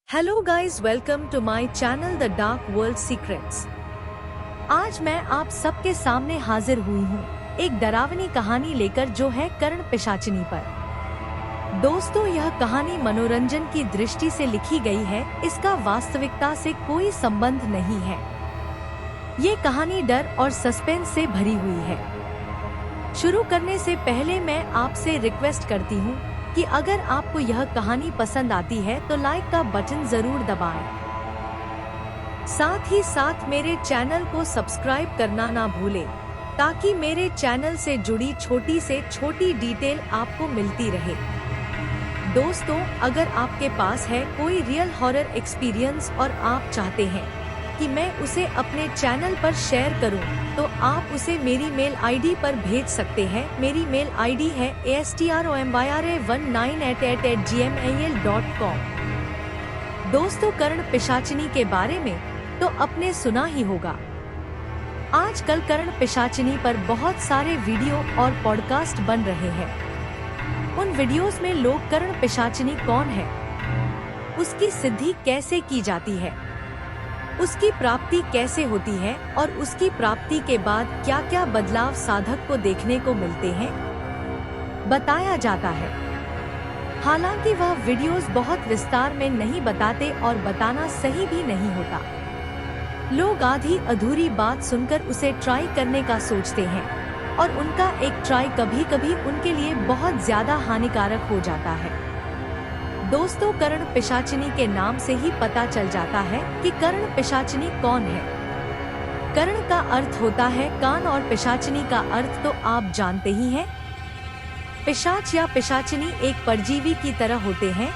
Hello guys, welcome to my channel The Dark World Secrets. आज मैं आप सबके सामने हाजिर हुई हूँ एक डरावनी कहानी लेकर, जो है कर्ण पिशाचिनी पर। दोस्तों, यह कहानी मनोरंजन की दृष्टि से लिखी गई है, इसका वास्तविकता से कोई संबंध नहीं है। ये कहानी डर और सस्पेंस से भरी हुई है। शुरू करने से पहले मैं आपसे रिक्वेस्ट करती हूँ कि अगर आपको यह कहानी पसंद आती है तो लाइक का बटन जरूर दबाएं। साथ ही साथ मेरे चैनल को सब्सक्राइब करना ना भूलें, ताकि मेरे चैनल से जुड़ी छोटी से छोटी डिटेल आपको मिलती रहे। दोस्तों, अगर आपके पास है कोई रियल हॉरर एक्सपीरियंस और आप चाहते हैं कि मैं उसे अपने चैनल पर शेयर करूं, तो आप उसे मेरी मेल आईडी पर भेज सकते हैं। मेरी मेल आईडी है astrombira1988@gmail.com। दोस्तों, कर्ण पिशाचिनी के बारे में तो आपने सुना ही होगा। आजकल कर्ण पिशाचिनी पर बहुत सारे वीडियो और पॉडकास्ट बन रहे हैं। उन वीडियोस में लोग कर्ण पिशाचिनी कौन है, उसकी सिद्धि कैसे की जाती है, उसकी प्राप्ति कैसे होती है और उसकी प्राप्ति के बाद क्या क्या बदलाव साधक को देखने को मिलते हैं, बताया जाता है। हालांकि वह वीडियोस बहुत विस्तार में नहीं बताते और बताना सही भी नहीं होता। लोग आधी अधूरी बात सुनकर उसे ट्राई करने का सोचते हैं और उनका एक ट्राई कभी कभी उनके लिए बहुत ज्यादा हानिकारक हो जाता है। दोस्तों, कर्ण पिशाचिनी के नाम से ही पता चल जाता है कि कर्ण पिशाचिनी कौन है। कर्ण का अर्थ होता है कान और पिशाचिनी का अर्थ तो आप जानते ही हैं। पिशाच या पिशाचिनी एक परजीवी की तरह होते हैं,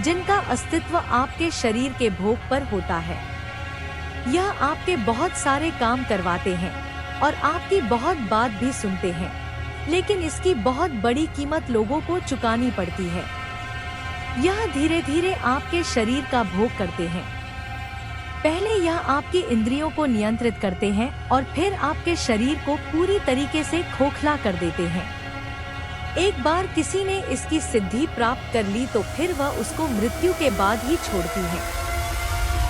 जिनका अस्तित्व आपके शरीर के भोग पर होता है। यह आपके बहुत सारे काम करवाते हैं और आपकी बहुत बात भी सुनते हैं, लेकिन इसकी बहुत बड़ी कीमत लोगों को चुकानी पड़ती है। यह धीरे धीरे आपके शरीर का भोग करते हैं। पहले यह आपकी इंद्रियों को नियंत्रित करते हैं और फिर आपके शरीर को पूरी तरीके से खोखला कर देते हैं। एक बार किसी ने इसकी सिद्धि प्राप्त कर ली तो फिर वह उसको मृत्यु के बाद ही छोड़ती है।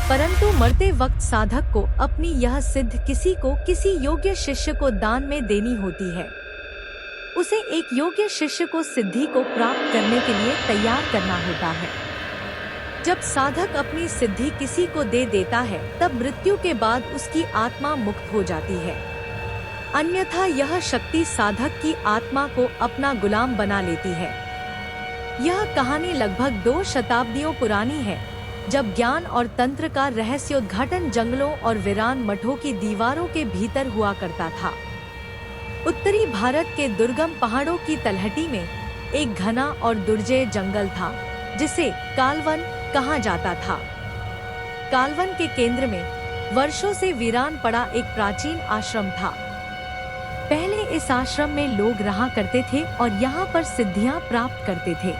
परंतु मरते वक्त साधक को अपनी यह सिद्ध किसी योग्य शिष्य को दान में देनी होती है। उसे एक योग्य शिष्य को सिद्धि को प्राप्त करने के लिए तैयार करना होता है। जब साधक अपनी सिद्धि किसी को दे देता है, तब मृत्यु के बाद उसकी आत्मा मुक्त हो जाती है। अन्यथा यह शक्ति साधक की आत्मा को अपना गुलाम बना लेती है। यह कहानी लगभग 2 शताब्दियों पुरानी है, जब ज्ञान और तंत्र का रहस्योद्घाटन जंगलों और वीरान मठों की दीवारों के भीतर हुआ करता था। उत्तरी भारत के दुर्गम पहाड़ों की तलहटी में एक घना और दुर्जय जंगल था, जिसे कालवन कहा जाता था। कालवन के केंद्र में वर्षों से वीरान पड़ा एक प्राचीन आश्रम था। पहले इस आश्रम में लोग रहा करते थे और यहाँ पर सिद्धियां प्राप्त करते थे।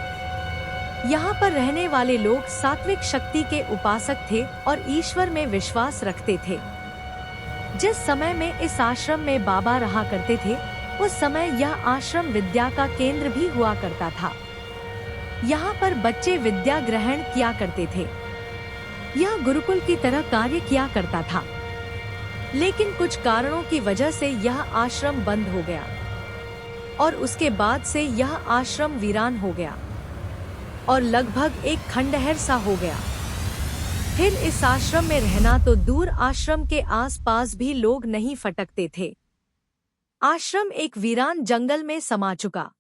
यहाँ पर रहने वाले लोग सात्विक शक्ति के उपासक थे और ईश्वर में विश्वास रखते थे। जिस समय में इस आश्रम में बाबा रहा करते थे, उस समय यह आश्रम विद्या का केंद्र भी हुआ करता था। यहाँ पर बच्चे विद्या ग्रहण किया करते थे। यह गुरुकुल की तरह कार्य किया करता था, लेकिन कुछ कारणों की वजह से यह आश्रम बंद हो गया और उसके बाद से यह आश्रम वीरान हो गया और लगभग एक खंडहर सा हो गया। फिर इस आश्रम में रहना तो दूर, आश्रम के आसपास भी लोग नहीं फटकते थे। आश्रम एक वीरान जंगल में समा चुका।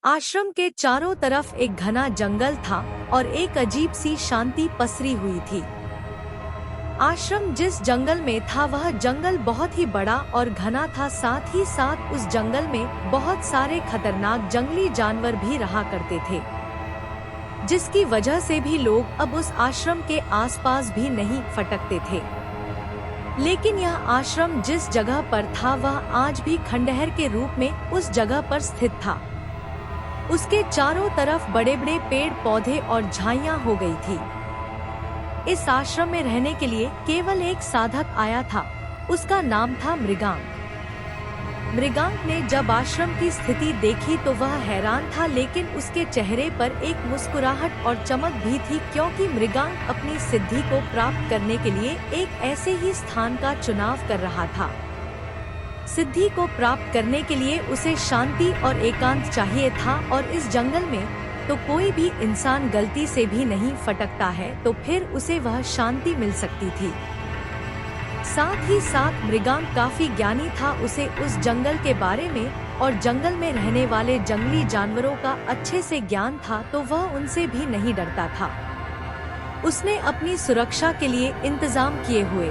आश्रम के चारों तरफ एक घना जंगल था और एक अजीब सी शांति पसरी हुई थी। आश्रम जिस जंगल में था, वह जंगल बहुत ही बड़ा और घना था। साथ ही साथ उस जंगल में बहुत सारे खतरनाक जंगली जानवर भी रहा करते थे, जिसकी वजह से भी लोग अब उस आश्रम के आसपास भी नहीं फटकते थे। लेकिन यह आश्रम जिस जगह पर था, वह आज भी खंडहर के रूप में उस जगह पर स्थित था। उसके चारों तरफ बड़े बड़े पेड़ पौधे और झाइयां हो गई थी। इस आश्रम में रहने के लिए केवल एक साधक आया था। उसका नाम था मृगांक। मृगांक ने जब आश्रम की स्थिति देखी तो वह हैरान था, लेकिन उसके चेहरे पर एक मुस्कुराहट और चमक भी थी, क्योंकि मृगांक अपनी सिद्धि को प्राप्त करने के लिए एक ऐसे ही स्थान का चुनाव कर रहा था। सिद्धि को प्राप्त करने के लिए उसे शांति और एकांत चाहिए था, और इस जंगल में तो कोई भी इंसान गलती से भी नहीं फटकता है, तो फिर उसे वह शांति मिल सकती थी। साथ ही साथ मृगांक काफी ज्ञानी था, उसे उस जंगल के बारे में और जंगल में रहने वाले जंगली जानवरों का अच्छे से ज्ञान था, तो वह उनसे भी नहीं डरता था। उसने अपनी सुरक्षा के लिए इंतजाम किए हुए।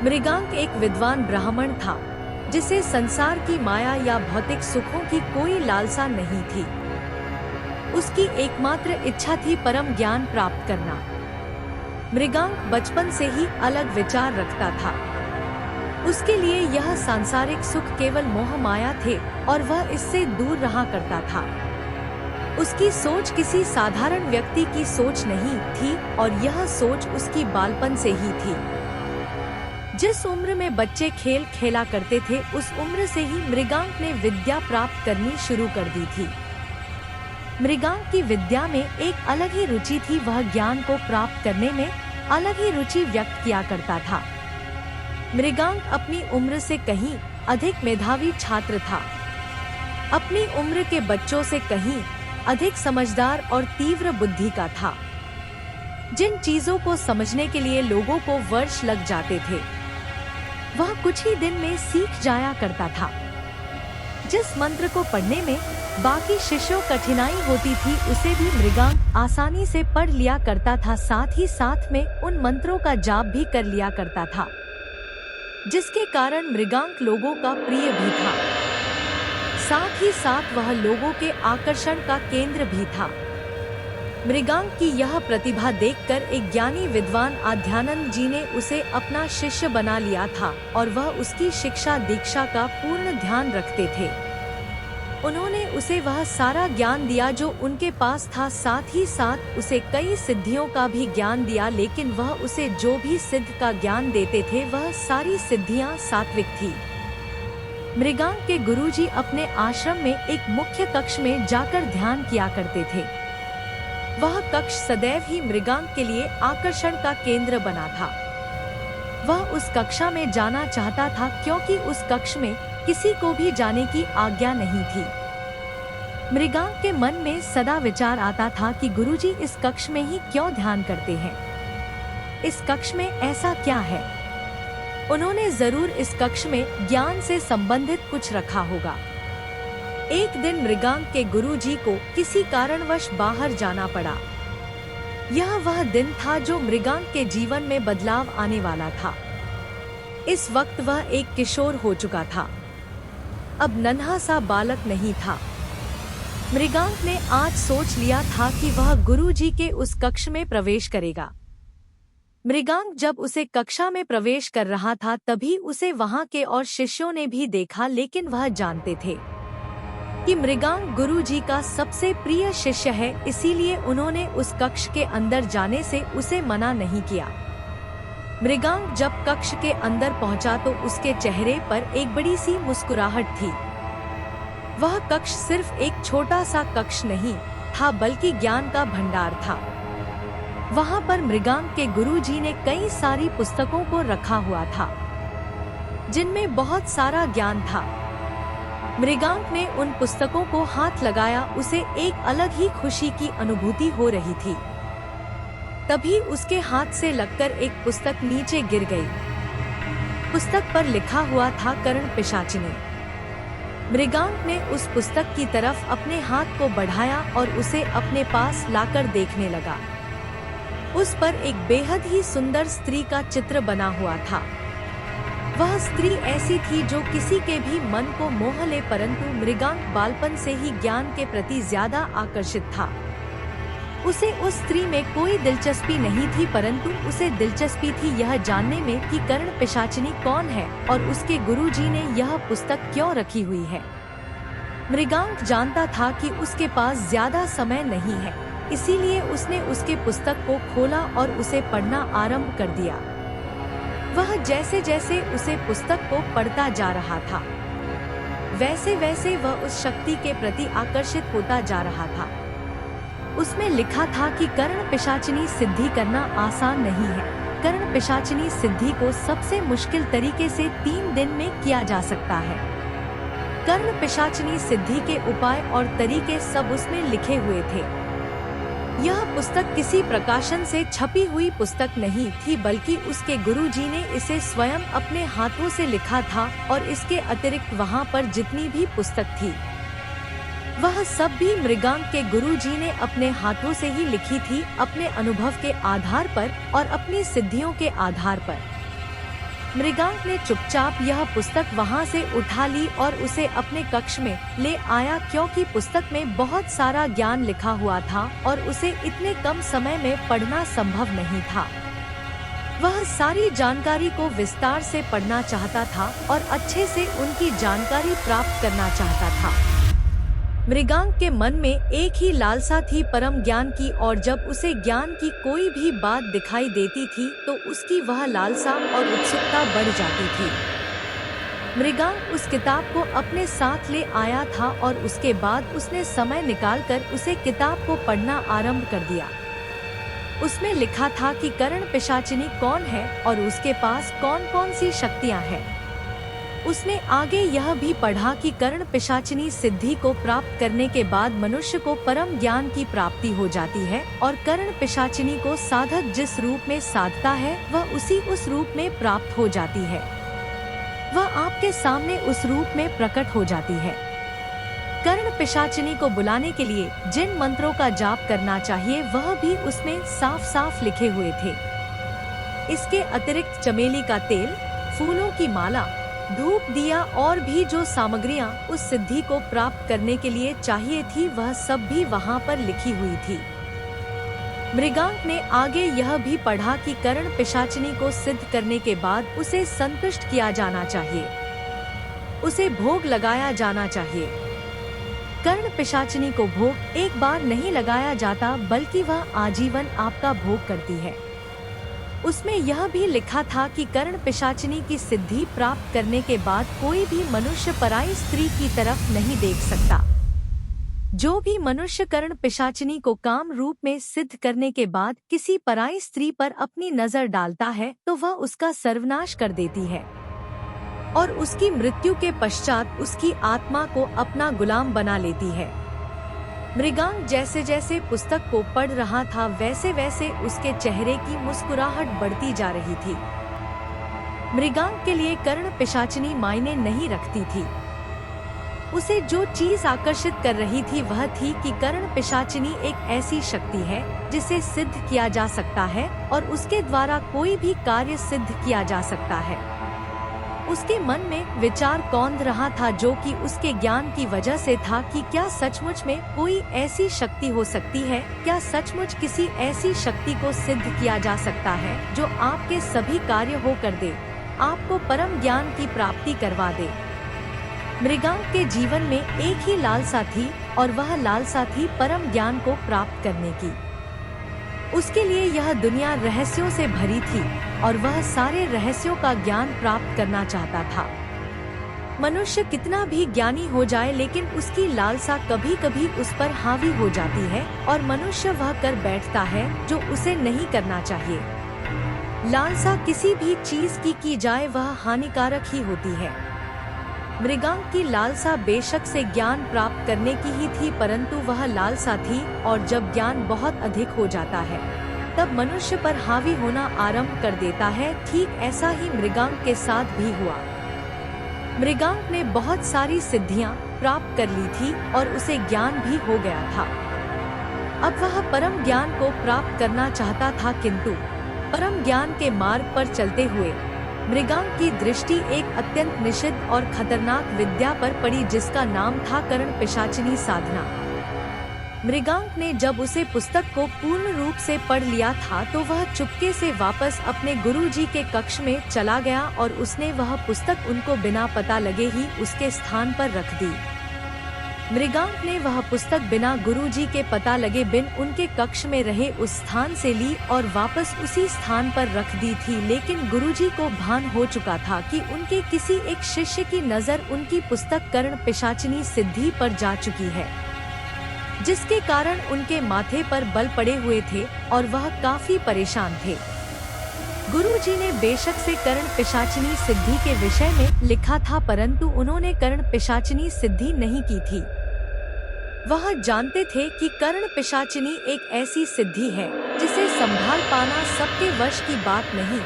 मृगांक एक विद्वान ब्राह्मण था, जिसे संसार की माया या भौतिक सुखों की कोई लालसा नहीं थी। उसकी एकमात्र इच्छा थी परम ज्ञान प्राप्त करना। मृगांक बचपन से ही अलग विचार रखता था। उसके लिए यह सांसारिक सुख केवल मोह माया थे, और वह इससे दूर रहा करता था। उसकी सोच किसी साधारण व्यक्ति की सोच नहीं थी, और यह सोच उसकी बालपन से ही थी। जिस उम्र में बच्चे खेल खेला करते थे, उस उम्र से ही मृगांक ने विद्या प्राप्त करनी शुरू कर दी थी। मृगांक की विद्या में एक अलग ही रुचि थी, वह ज्ञान को प्राप्त करने में अलग ही रुचि व्यक्त किया करता था। मृगांक अपनी उम्र से कहीं अधिक मेधावी छात्र था। अपनी उम्र के बच्चों से कहीं अधिक समझदार और तीव्र बुद्धि का था। जिन चीजों को समझने के लिए लोगों को वर्ष लग जाते थे, वह कुछ ही दिन में सीख जाया करता था। जिस मंत्र को पढ़ने में बाकी शिष्यों कठिनाई होती थी, उसे भी मृगांक आसानी से पढ़ लिया करता था। साथ ही साथ में उन मंत्रों का जाप भी कर लिया करता था, जिसके कारण मृगांक लोगों का प्रिय भी था। साथ ही साथ वह लोगों के आकर्षण का केंद्र भी था। मृगांक की यह प्रतिभा देखकर एक ज्ञानी विद्वान आध्यानंद जी ने उसे अपना शिष्य बना लिया था, और वह उसकी शिक्षा दीक्षा का पूर्ण ध्यान रखते थे। उन्होंने उसे वह सारा ज्ञान दिया जो उनके पास था। साथ ही साथ उसे कई सिद्धियों का भी ज्ञान दिया, लेकिन वह उसे जो भी सिद्ध का ज्ञान देते थे, वह सारी सिद्धियां सात्विक थी। मृगांक के गुरुजी अपने आश्रम में एक मुख्य कक्ष में जाकर ध्यान किया करते थे। वह कक्ष सदैव ही मृगांक के लिए आकर्षण का केंद्र बना था। वह उस कक्षा में जाना चाहता था, क्योंकि उस कक्ष में किसी को भी जाने की आज्ञा नहीं थी। मृगांक के मन में सदा विचार आता था कि गुरुजी इस कक्ष में ही क्यों ध्यान करते हैं। इस कक्ष में ऐसा क्या है? उन्होंने जरूर इस कक्ष में ज्ञान से संबंधित कुछ रखा होगा। एक दिन मृगांक के गुरुजी को किसी कारणवश बाहर जाना पड़ा। यह वह दिन था जो मृगांक के जीवन में बदलाव आने वाला था। इस वक्त वह एक किशोर हो चुका था, अब नन्हा सा बालक नहीं था। मृगांक ने आज सोच लिया था कि वह गुरुजी के उस कक्ष में प्रवेश करेगा। मृगांक जब उसे कक्षा में प्रवेश कर रहा था, तभी उसे वहां के और शिष्यों ने भी देखा, लेकिन वह जानते थे कि मृगांक गुरुजी का सबसे प्रिय शिष्य है, इसीलिए उन्होंने उस कक्ष के अंदर जाने से उसे मना नहीं किया। मृगांक जब कक्ष के अंदर पहुंचा तो उसके चेहरे पर एक बड़ी सी मुस्कुराहट थी। वह कक्ष सिर्फ एक छोटा सा कक्ष नहीं था, बल्कि ज्ञान का भंडार था। वहां पर मृगांक के गुरुजी ने कई सारी पुस्तकों को रखा हुआ था, जिनमें बहुत सारा ज्ञान था। मृगांक ने उन पुस्तकों को हाथ लगाया, उसे एक अलग ही खुशी की अनुभूति हो रही थी। तभी उसके हाथ से लगकर एक पुस्तक नीचे गिर गई। पुस्तक पर लिखा हुआ था कर्ण पिशाचिनी। मृगांक ने उस पुस्तक की तरफ अपने हाथ को बढ़ाया और उसे अपने पास लाकर देखने लगा। उस पर एक बेहद ही सुंदर स्त्री का चित्र बना हुआ था। वह स्त्री ऐसी थी जो किसी के भी मन को मोह ले, परंतु मृगांक बालपन से ही ज्ञान के प्रति ज्यादा आकर्षित था। उसे उस स्त्री में कोई दिलचस्पी नहीं थी, परंतु उसे दिलचस्पी थी यह जानने में कि कर्ण पिशाचिनी कौन है और उसके गुरुजी ने यह पुस्तक क्यों रखी हुई है। मृगांक जानता था कि उसके पास ज्यादा समय नहीं है, इसीलिए उसने उसके पुस्तक को खोला और उसे पढ़ना आरंभ कर दिया। वह जैसे जैसे उसे पुस्तक को पढ़ता जा रहा था, वैसे वैसे वह उस शक्ति के प्रति आकर्षित होता जा रहा था। उसमें लिखा था कि कर्ण पिशाचिनी सिद्धि करना आसान नहीं है। कर्ण पिशाचिनी सिद्धि को सबसे मुश्किल तरीके से 3 दिन में किया जा सकता है। कर्ण पिशाचिनी सिद्धि के उपाय और तरीके सब उसमें लिखे हुए थे। यह पुस्तक किसी प्रकाशन से छपी हुई पुस्तक नहीं थी, बल्कि उसके गुरुजी ने इसे स्वयं अपने हाथों से लिखा था और इसके अतिरिक्त वहाँ पर जितनी भी पुस्तक थी वह सब भी मृगांक के गुरुजी ने अपने हाथों से ही लिखी थी, अपने अनुभव के आधार पर और अपनी सिद्धियों के आधार पर। मृगांक ने चुपचाप यह पुस्तक वहां से उठा ली और उसे अपने कक्ष में ले आया, क्योंकि पुस्तक में बहुत सारा ज्ञान लिखा हुआ था और उसे इतने कम समय में पढ़ना संभव नहीं था। वह सारी जानकारी को विस्तार से पढ़ना चाहता था और अच्छे से उनकी जानकारी प्राप्त करना चाहता था। मृगांक के मन में एक ही लालसा थी, परम ज्ञान की, और जब उसे ज्ञान की कोई भी बात दिखाई देती थी तो उसकी वह लालसा और उत्सुकता बढ़ जाती थी। मृगांक उस किताब को अपने साथ ले आया था और उसके बाद उसने समय निकालकर उसे किताब को पढ़ना आरंभ कर दिया। उसमें लिखा था कि कर्ण पिशाचिनी कौन है और उसके पास कौन कौन सी शक्तियाँ हैं। उसने आगे यह भी पढ़ा कि कर्ण पिशाचिनी सिद्धि को प्राप्त करने के बाद मनुष्य को परम ज्ञान की प्राप्ति हो जाती है और कर्ण पिशाचिनी को साधक जिस रूप में साधता है वह उस रूप में प्राप्त हो जाती है। वह आपके सामने उस रूप में प्रकट हो जाती है। कर्ण पिशाचिनी को बुलाने के लिए जिन मंत्रों का जाप करना चाहिए वह भी उसमें साफ साफ लिखे हुए थे। इसके अतिरिक्त चमेली का तेल, फूलों की माला, धूप, दिया और भी जो सामग्रियां उस सिद्धि को प्राप्त करने के लिए चाहिए थी वह सब भी वहां पर लिखी हुई थी। मृगांक ने आगे यह भी पढ़ा कि कर्ण पिशाचिनी को सिद्ध करने के बाद उसे संतुष्ट किया जाना चाहिए, उसे भोग लगाया जाना चाहिए। कर्ण पिशाचिनी को भोग एक बार नहीं लगाया जाता, बल्कि वह आजीवन आपका भोग करती है। उसमें यह भी लिखा था कि कर्ण पिशाचिनी की सिद्धि प्राप्त करने के बाद कोई भी मनुष्य पराई स्त्री की तरफ नहीं देख सकता। जो भी मनुष्य कर्ण पिशाचिनी को काम रूप में सिद्ध करने के बाद किसी पराई स्त्री पर अपनी नजर डालता है तो वह उसका सर्वनाश कर देती है और उसकी मृत्यु के पश्चात उसकी आत्मा को अपना गुलाम बना लेती है। मृगांक जैसे जैसे पुस्तक को पढ़ रहा था वैसे वैसे उसके चेहरे की मुस्कुराहट बढ़ती जा रही थी। मृगांक के लिए कर्ण पिशाचिनी मायने नहीं रखती थी। उसे जो चीज आकर्षित कर रही थी वह थी कि कर्ण पिशाचिनी एक ऐसी शक्ति है जिसे सिद्ध किया जा सकता है और उसके द्वारा कोई भी कार्य सिद्ध किया जा सकता है। उसके मन में विचार कौंध रहा था जो कि उसके ज्ञान की वजह से था कि क्या सचमुच में कोई ऐसी शक्ति हो सकती है, क्या सचमुच किसी ऐसी शक्ति को सिद्ध किया जा सकता है जो आपके सभी कार्य हो कर दे, आपको परम ज्ञान की प्राप्ति करवा दे। मृगांक के जीवन में एक ही लालसा थी और वह लालसा थी परम ज्ञान को प्राप्त करने की। उसके लिए यह दुनिया रहस्यों से भरी थी और वह सारे रहस्यों का ज्ञान प्राप्त करना चाहता था। मनुष्य कितना भी ज्ञानी हो जाए लेकिन उसकी लालसा कभी कभी उस पर हावी हो जाती है और मनुष्य वह कर बैठता है जो उसे नहीं करना चाहिए। लालसा किसी भी चीज की जाए वह हानिकारक ही होती है। मृगांक की लालसा बेशक से ज्ञान प्राप्त करने की ही थी, परंतु वह लालसा थी और जब ज्ञान बहुत अधिक हो जाता है तब मनुष्य पर हावी होना आरंभ कर देता है। ठीक ऐसा ही मृगांक के साथ भी हुआ। मृगांक ने बहुत सारी सिद्धियां प्राप्त कर ली थी और उसे ज्ञान भी हो गया था। अब वह परम ज्ञान को प्राप्त करना चाहता था, किंतु परम ज्ञान के मार्ग पर चलते हुए मृगांक की दृष्टि एक अत्यंत निषिद्ध और खतरनाक विद्या पर पड़ी जिसका नाम था कर्ण पिशाचिनी साधना। मृगांक ने जब उसे पुस्तक को पूर्ण रूप से पढ़ लिया था तो वह चुपके से वापस अपने गुरुजी के कक्ष में चला गया और उसने वह पुस्तक उनको बिना पता लगे ही उसके स्थान पर रख दी। मृगांक ने वह पुस्तक बिना गुरुजी के पता लगे बिन उनके कक्ष में रहे उस स्थान से ली और वापस उसी स्थान पर रख दी थी, लेकिन गुरुजी को भान हो चुका था कि उनके किसी एक शिष्य की नजर उनकी पुस्तक कर्ण पिशाचिनी सिद्धि पर जा चुकी है, जिसके कारण उनके माथे पर बल पड़े हुए थे और वह काफी परेशान थे। गुरुजी ने बेशक से कर्ण पिशाचिनी सिद्धि के विषय में लिखा था, परंतु उन्होंने कर्ण पिशाचिनी सिद्धि नहीं की थी। वह जानते थे कि कर्ण पिशाचिनी एक ऐसी सिद्धि है जिसे संभाल पाना सबके वश की बात नहीं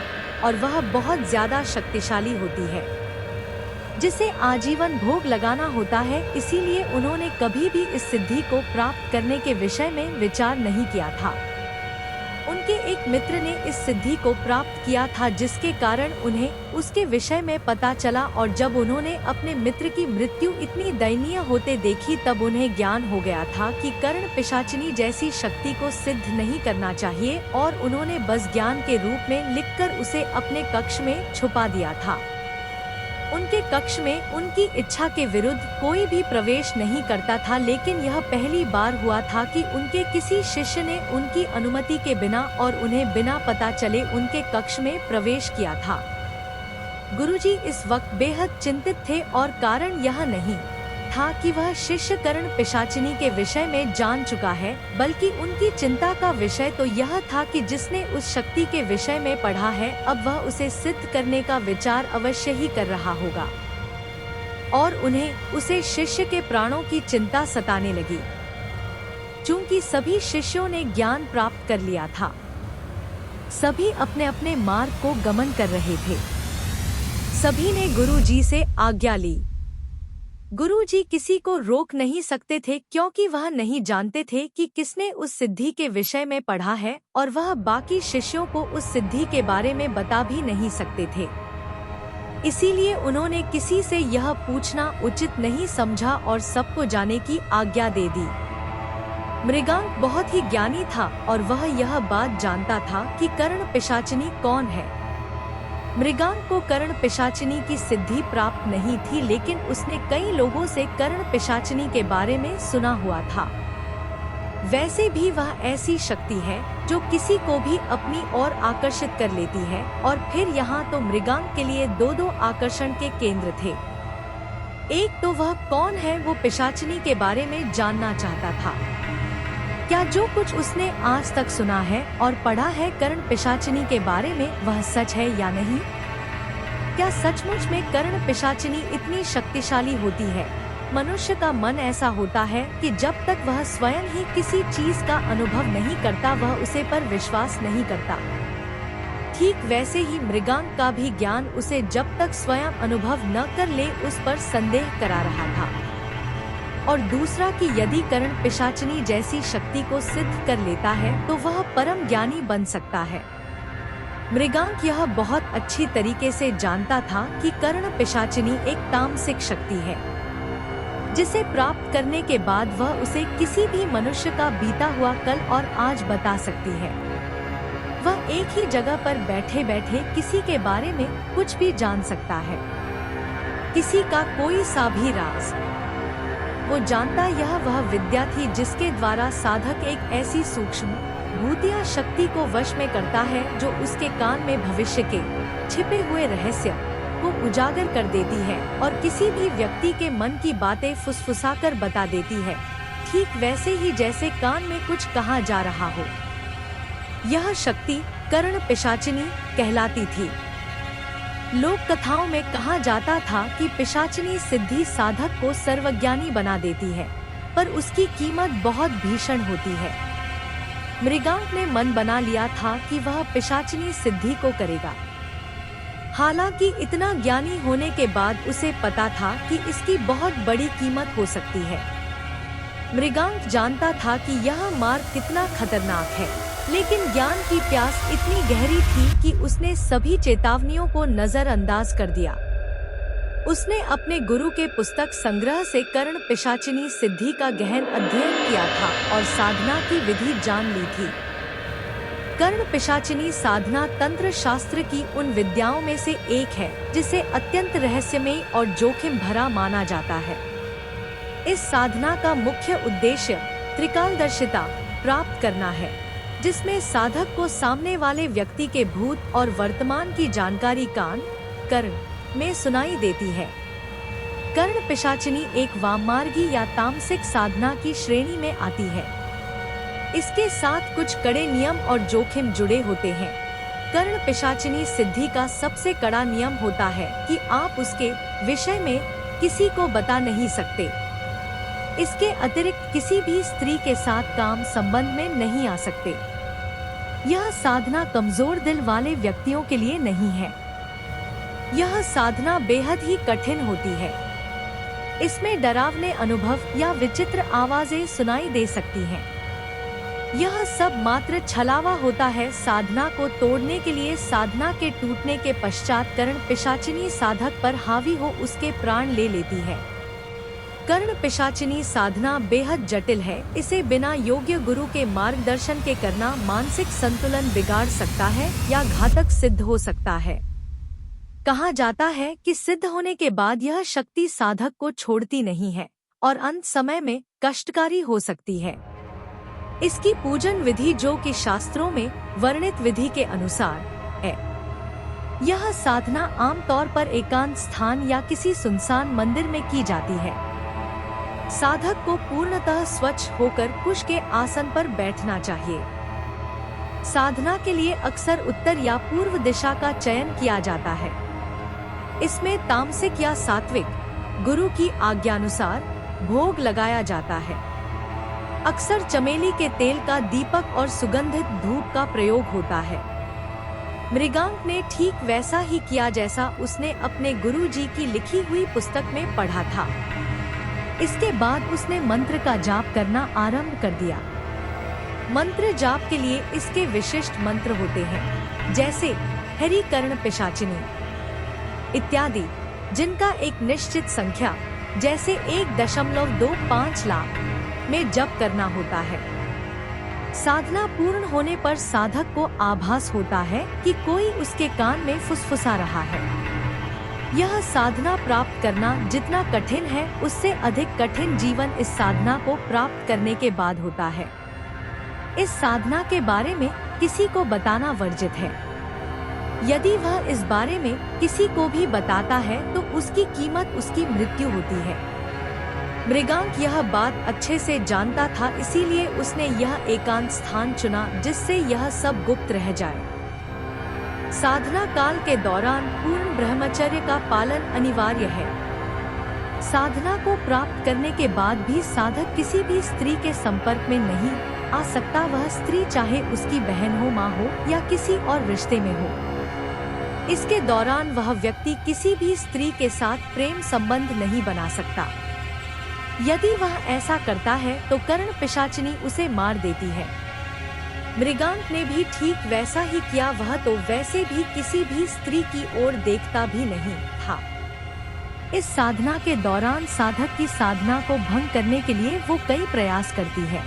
और वह बहुत ज्यादा शक्तिशाली होती है, जिसे आजीवन भोग लगाना होता है। इसीलिए उन्होंने कभी भी इस सिद्धि को प्राप्त करने के विषय में विचार नहीं किया था। उनके एक मित्र ने इस सिद्धि को प्राप्त किया था, जिसके कारण उन्हें उसके विषय में पता चला और जब उन्होंने अपने मित्र की मृत्यु इतनी दयनीय होते देखी तब उन्हें ज्ञान हो गया था कि कर्ण पिशाचिनी जैसी शक्ति को सिद्ध नहीं करना चाहिए और उन्होंने बस ज्ञान के रूप में लिखकर उसे अपने कक्ष में छुपा दिया था। उनके कक्ष में उनकी इच्छा के विरुद्ध कोई भी प्रवेश नहीं करता था, लेकिन यह पहली बार हुआ था कि उनके किसी शिष्य ने उनकी अनुमति के बिना और उन्हें बिना पता चले उनके कक्ष में प्रवेश किया था। गुरुजी इस वक्त बेहद चिंतित थे और कारण यह नहीं था कि वह शिष्य कर्ण पिशाचिनी के विषय में जान चुका है, बल्कि उनकी चिंता का विषय तो यह था कि जिसने उस शक्ति के विषय में पढ़ा है अब वह उसे सिद्ध करने का विचार अवश्य ही कर रहा होगा और उन्हें उसे शिष्य के प्राणों की चिंता सताने लगी। चूंकि सभी शिष्यों ने ज्ञान प्राप्त कर लिया था, सभी अपने अपने मार्ग को गमन कर रहे थे। सभी ने गुरुजी से आज्ञा ली। गुरुजी किसी को रोक नहीं सकते थे, क्योंकि वह नहीं जानते थे कि किसने उस सिद्धि के विषय में पढ़ा है और वह बाकी शिष्यों को उस सिद्धि के बारे में बता भी नहीं सकते थे। इसीलिए उन्होंने किसी से यह पूछना उचित नहीं समझा और सबको जाने की आज्ञा दे दी। मृगांक बहुत ही ज्ञानी था और वह यह बात जानता था कि कर्ण पिशाचिनी कौन है। मृगांक को कर्ण पिशाचिनी की सिद्धि प्राप्त नहीं थी, लेकिन उसने कई लोगों से कर्ण पिशाचिनी के बारे में सुना हुआ था। वैसे भी वह ऐसी शक्ति है जो किसी को भी अपनी ओर आकर्षित कर लेती है और फिर यहाँ तो मृगांक के लिए दो आकर्षण के केंद्र थे। एक तो वह कौन है वो पिशाचिनी के बारे में जानना चाहता था। क्या जो कुछ उसने आज तक सुना है और पढ़ा है कर्ण पिशाचिनी के बारे में वह सच है या नहीं? क्या सचमुच में कर्ण पिशाचिनी इतनी शक्तिशाली होती है? मनुष्य का मन ऐसा होता है कि जब तक वह स्वयं ही किसी चीज का अनुभव नहीं करता वह उसे पर विश्वास नहीं करता। ठीक वैसे ही मृगांक का भी ज्ञान उसे जब तक स्वयं अनुभव न कर ले उस पर संदेह करा रहा था। और दूसरा कि यदि कर्ण पिशाचिनी जैसी शक्ति को सिद्ध कर लेता है तो वह परम ज्ञानी बन सकता है। मृगांक यह बहुत अच्छी तरीके से जानता था कि कर्ण पिशाचिनी एक तामसिक शक्ति है, जिसे प्राप्त करने के बाद वह उसे किसी भी मनुष्य का बीता हुआ कल और आज बता सकती है। वह एक ही जगह पर बैठे बैठे किसी के बारे में कुछ भी जान सकता है, किसी का कोई सा भी राज। वो जानता यह वह विद्या थी जिसके द्वारा साधक एक ऐसी सूक्ष्म भूतिया शक्ति को वश में करता है जो उसके कान में भविष्य के छिपे हुए रहस्य को उजागर कर देती है और किसी भी व्यक्ति के मन की बातें फुसफुसाकर बता देती है, ठीक वैसे ही जैसे कान में कुछ कहा जा रहा हो। यह शक्ति कर्ण पिशाचिनी कहलाती थी। लोक कथाओं में कहा जाता था कि पिशाचिनी सिद्धि साधक को सर्वज्ञानी बना देती है, पर उसकी कीमत बहुत भीषण होती है। मृगांक ने मन बना लिया था कि वह पिशाचिनी सिद्धि को करेगा। हालांकि इतना ज्ञानी होने के बाद उसे पता था कि इसकी बहुत बड़ी कीमत हो सकती है। मृगांक जानता था कि यह मार्ग कितना खतरनाक है, लेकिन ज्ञान की प्यास इतनी गहरी थी कि उसने सभी चेतावनियों को नजरअंदाज कर दिया। उसने अपने गुरु के पुस्तक संग्रह से कर्ण पिशाचिनी सिद्धि का गहन अध्ययन किया था और साधना की विधि जान ली थी। कर्ण पिशाचिनी साधना तंत्र शास्त्र की उन विद्याओं में से एक है जिसे अत्यंत रहस्यमयी और जोखिम भरा माना जाता है। इस साधना का मुख्य उद्देश्य त्रिकालदर्शिता प्राप्त करना है, जिसमें साधक को सामने वाले व्यक्ति के भूत और वर्तमान की जानकारी कान, कर्ण में सुनाई देती है। कर्ण पिशाचिनी एक वाममार्गी या तामसिक साधना की श्रेणी में आती है। इसके साथ कुछ कड़े नियम और जोखिम जुड़े होते हैं। कर्ण पिशाचिनी सिद्धि का सबसे कड़ा नियम होता है कि आप उसके विषय में किसी को बता नहीं सकते। इसके अतिरिक्त किसी भी स्त्री के साथ काम संबंध में नहीं आ सकते। यह साधना कमजोर दिल वाले व्यक्तियों के लिए नहीं है। यह साधना बेहद ही कठिन होती है। इसमें डरावने अनुभव या विचित्र आवाजें सुनाई दे सकती हैं। यह सब मात्र छलावा होता है। साधना को तोड़ने के लिए साधना के टूटने के पश्चात कर्ण पिशाचिनी साधक पर हावी हो उसके प्राण ले लेती है। कर्ण पिशाचिनी साधना बेहद जटिल है। इसे बिना योग्य गुरु के मार्गदर्शन के करना मानसिक संतुलन बिगाड़ सकता है या घातक सिद्ध हो सकता है। कहा जाता है कि सिद्ध होने के बाद यह शक्ति साधक को छोड़ती नहीं है और अंत समय में कष्टकारी हो सकती है। इसकी पूजन विधि जो कि शास्त्रों में वर्णित विधि के अनुसार है। यह साधना आमतौर पर एकांत स्थान या किसी सुनसान मंदिर में की जाती है। साधक को पूर्णतः स्वच्छ होकर कुश के आसन पर बैठना चाहिए। साधना के लिए अक्सर उत्तर या पूर्व दिशा का चयन किया जाता है। इसमें तामसिक या सात्विक गुरु की आज्ञानुसार भोग लगाया जाता है। अक्सर चमेली के तेल का दीपक और सुगंधित धूप का प्रयोग होता है। मृगांक ने ठीक वैसा ही किया जैसा उसने अपने गुरु जी की लिखी हुई पुस्तक में पढ़ा था। इसके बाद उसने मंत्र का जाप करना आरंभ कर दिया। मंत्र जाप के लिए इसके विशिष्ट मंत्र होते हैं, जैसे हरि कर्ण पिशाचिनी इत्यादि, जिनका एक निश्चित संख्या जैसे 1.25 लाख में जप करना होता है। साधना पूर्ण होने पर साधक को आभास होता है कि कोई उसके कान में फुसफुसा रहा है। यह साधना प्राप्त करना जितना कठिन है, उससे अधिक कठिन जीवन इस साधना को प्राप्त करने के बाद होता है। इस साधना के बारे में किसी को बताना वर्जित है। यदि वह इस बारे में किसी को भी बताता है तो उसकी कीमत उसकी मृत्यु होती है। मृगांक यह बात अच्छे से जानता था, इसीलिए उसने यह एकांत स्थान चुना जिससे यह सब गुप्त रह जाए। साधना काल के दौरान पूर्ण ब्रह्मचर्य का पालन अनिवार्य है। साधना को प्राप्त करने के बाद भी साधक किसी भी स्त्री के संपर्क में नहीं आ सकता। वह स्त्री चाहे उसकी बहन हो, माँ हो या किसी और रिश्ते में हो। इसके दौरान वह व्यक्ति किसी भी स्त्री के साथ प्रेम संबंध नहीं बना सकता। यदि वह ऐसा करता है तो कर्ण पिशाचिनी उसे मार देती है। मृगांक ने भी ठीक वैसा ही किया। वह तो वैसे भी किसी भी स्त्री की ओर देखता भी नहीं था। इस साधना के दौरान साधक की साधना को भंग करने के लिए वो कई प्रयास करती है।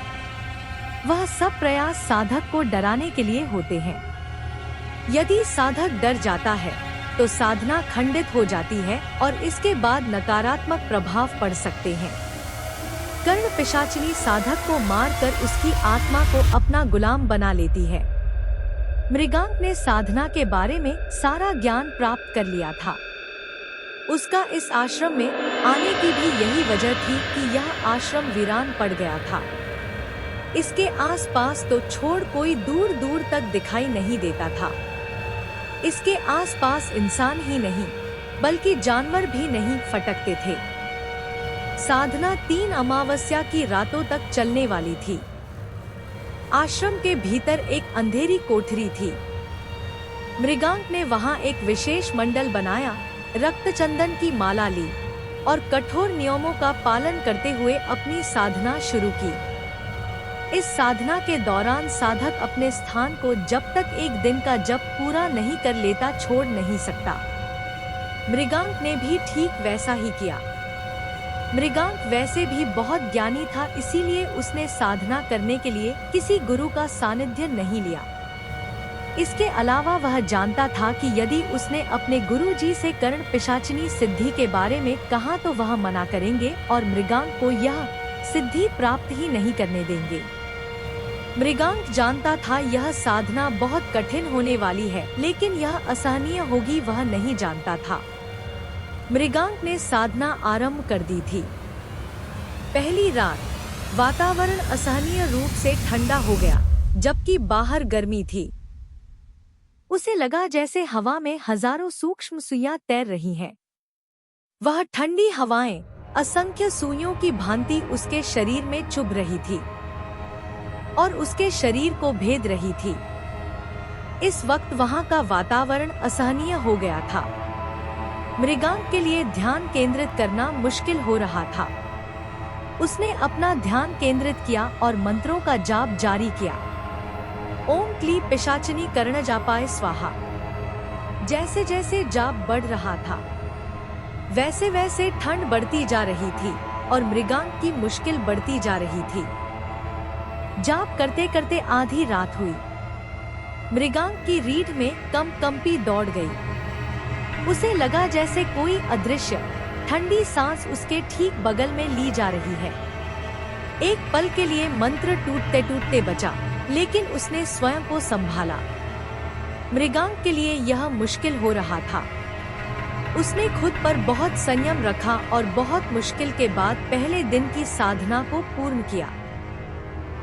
वह सब प्रयास साधक को डराने के लिए होते हैं। यदि साधक डर जाता है तो साधना खंडित हो जाती है और इसके बाद नकारात्मक प्रभाव पड़ सकते हैं। कर्ण पिशाचिनी साधक को मारकर उसकी आत्मा को अपना गुलाम बना लेती है। मृगांक ने साधना के बारे में सारा ज्ञान प्राप्त कर लिया था। उसका इस आश्रम में आने की भी यही वजह थी कि यह आश्रम वीरान पड़ गया था। इसके आसपास तो छोड़ कोई दूर दूर तक दिखाई नहीं देता था। इसके आसपास इंसान ही नहीं बल्कि जानवर भी नहीं फटकते थे। साधना 3 अमावस्या की रातों तक चलने वाली थी। आश्रम के भीतर एक अंधेरी कोठरी थी। मृगांक ने वहां एक विशेष मंडल बनाया, रक्त चंदन की माला ली और कठोर नियमों का पालन करते हुए अपनी साधना शुरू की। इस साधना के दौरान साधक अपने स्थान को जब तक एक दिन का जप पूरा नहीं कर लेता छोड़ नहीं सकता। मृगांक ने भी ठीक वैसा ही किया। मृगांक वैसे भी बहुत ज्ञानी था, इसीलिए उसने साधना करने के लिए किसी गुरु का सानिध्य नहीं लिया। इसके अलावा वह जानता था कि यदि उसने अपने गुरुजी से कर्ण पिशाचिनी सिद्धि के बारे में कहा तो वह मना करेंगे और मृगांक को यह सिद्धि प्राप्त ही नहीं करने देंगे। मृगांक जानता था यह साधना बहुत कठिन होने वाली है, लेकिन यह असहनीय होगी वह नहीं जानता था। मृगांक ने साधना आरंभ कर दी थी। पहली रात वातावरण असहनीय रूप से ठंडा हो गया, जबकि बाहर गर्मी थी। उसे लगा जैसे हवा में हजारों सूक्ष्म सुइयां तैर रही हैं। वह ठंडी हवाएं असंख्य सुइयों की भांति उसके शरीर में चुभ रही थी और उसके शरीर को भेद रही थी। इस वक्त वहां का वातावरण असहनीय हो गया था। मृगांक के लिए ध्यान केंद्रित करना मुश्किल हो रहा था। उसने अपना ध्यान केंद्रित किया और मंत्रों का जाप जारी किया। ओम क्ली पिशाचिनी कर्ण जापाय स्वाहा। जैसे जैसे जाप बढ़ रहा था, वैसे वैसे ठंड बढ़ती जा रही थी और मृगांक की मुश्किल बढ़ती जा रही थी। जाप करते करते आधी रात हुई। मृगांक की रीढ़ में कंपी दौड़ गई। उसे लगा जैसे कोई अदृश्य ठंडी सांस उसके ठीक बगल में ली जा रही है। एक पल के लिए मंत्र टूटते टूटते बचा, लेकिन उसने स्वयं को संभाला। मृगांक के लिए यह मुश्किल हो रहा था। उसने खुद पर बहुत संयम रखा और बहुत मुश्किल के बाद पहले दिन की साधना को पूर्ण किया।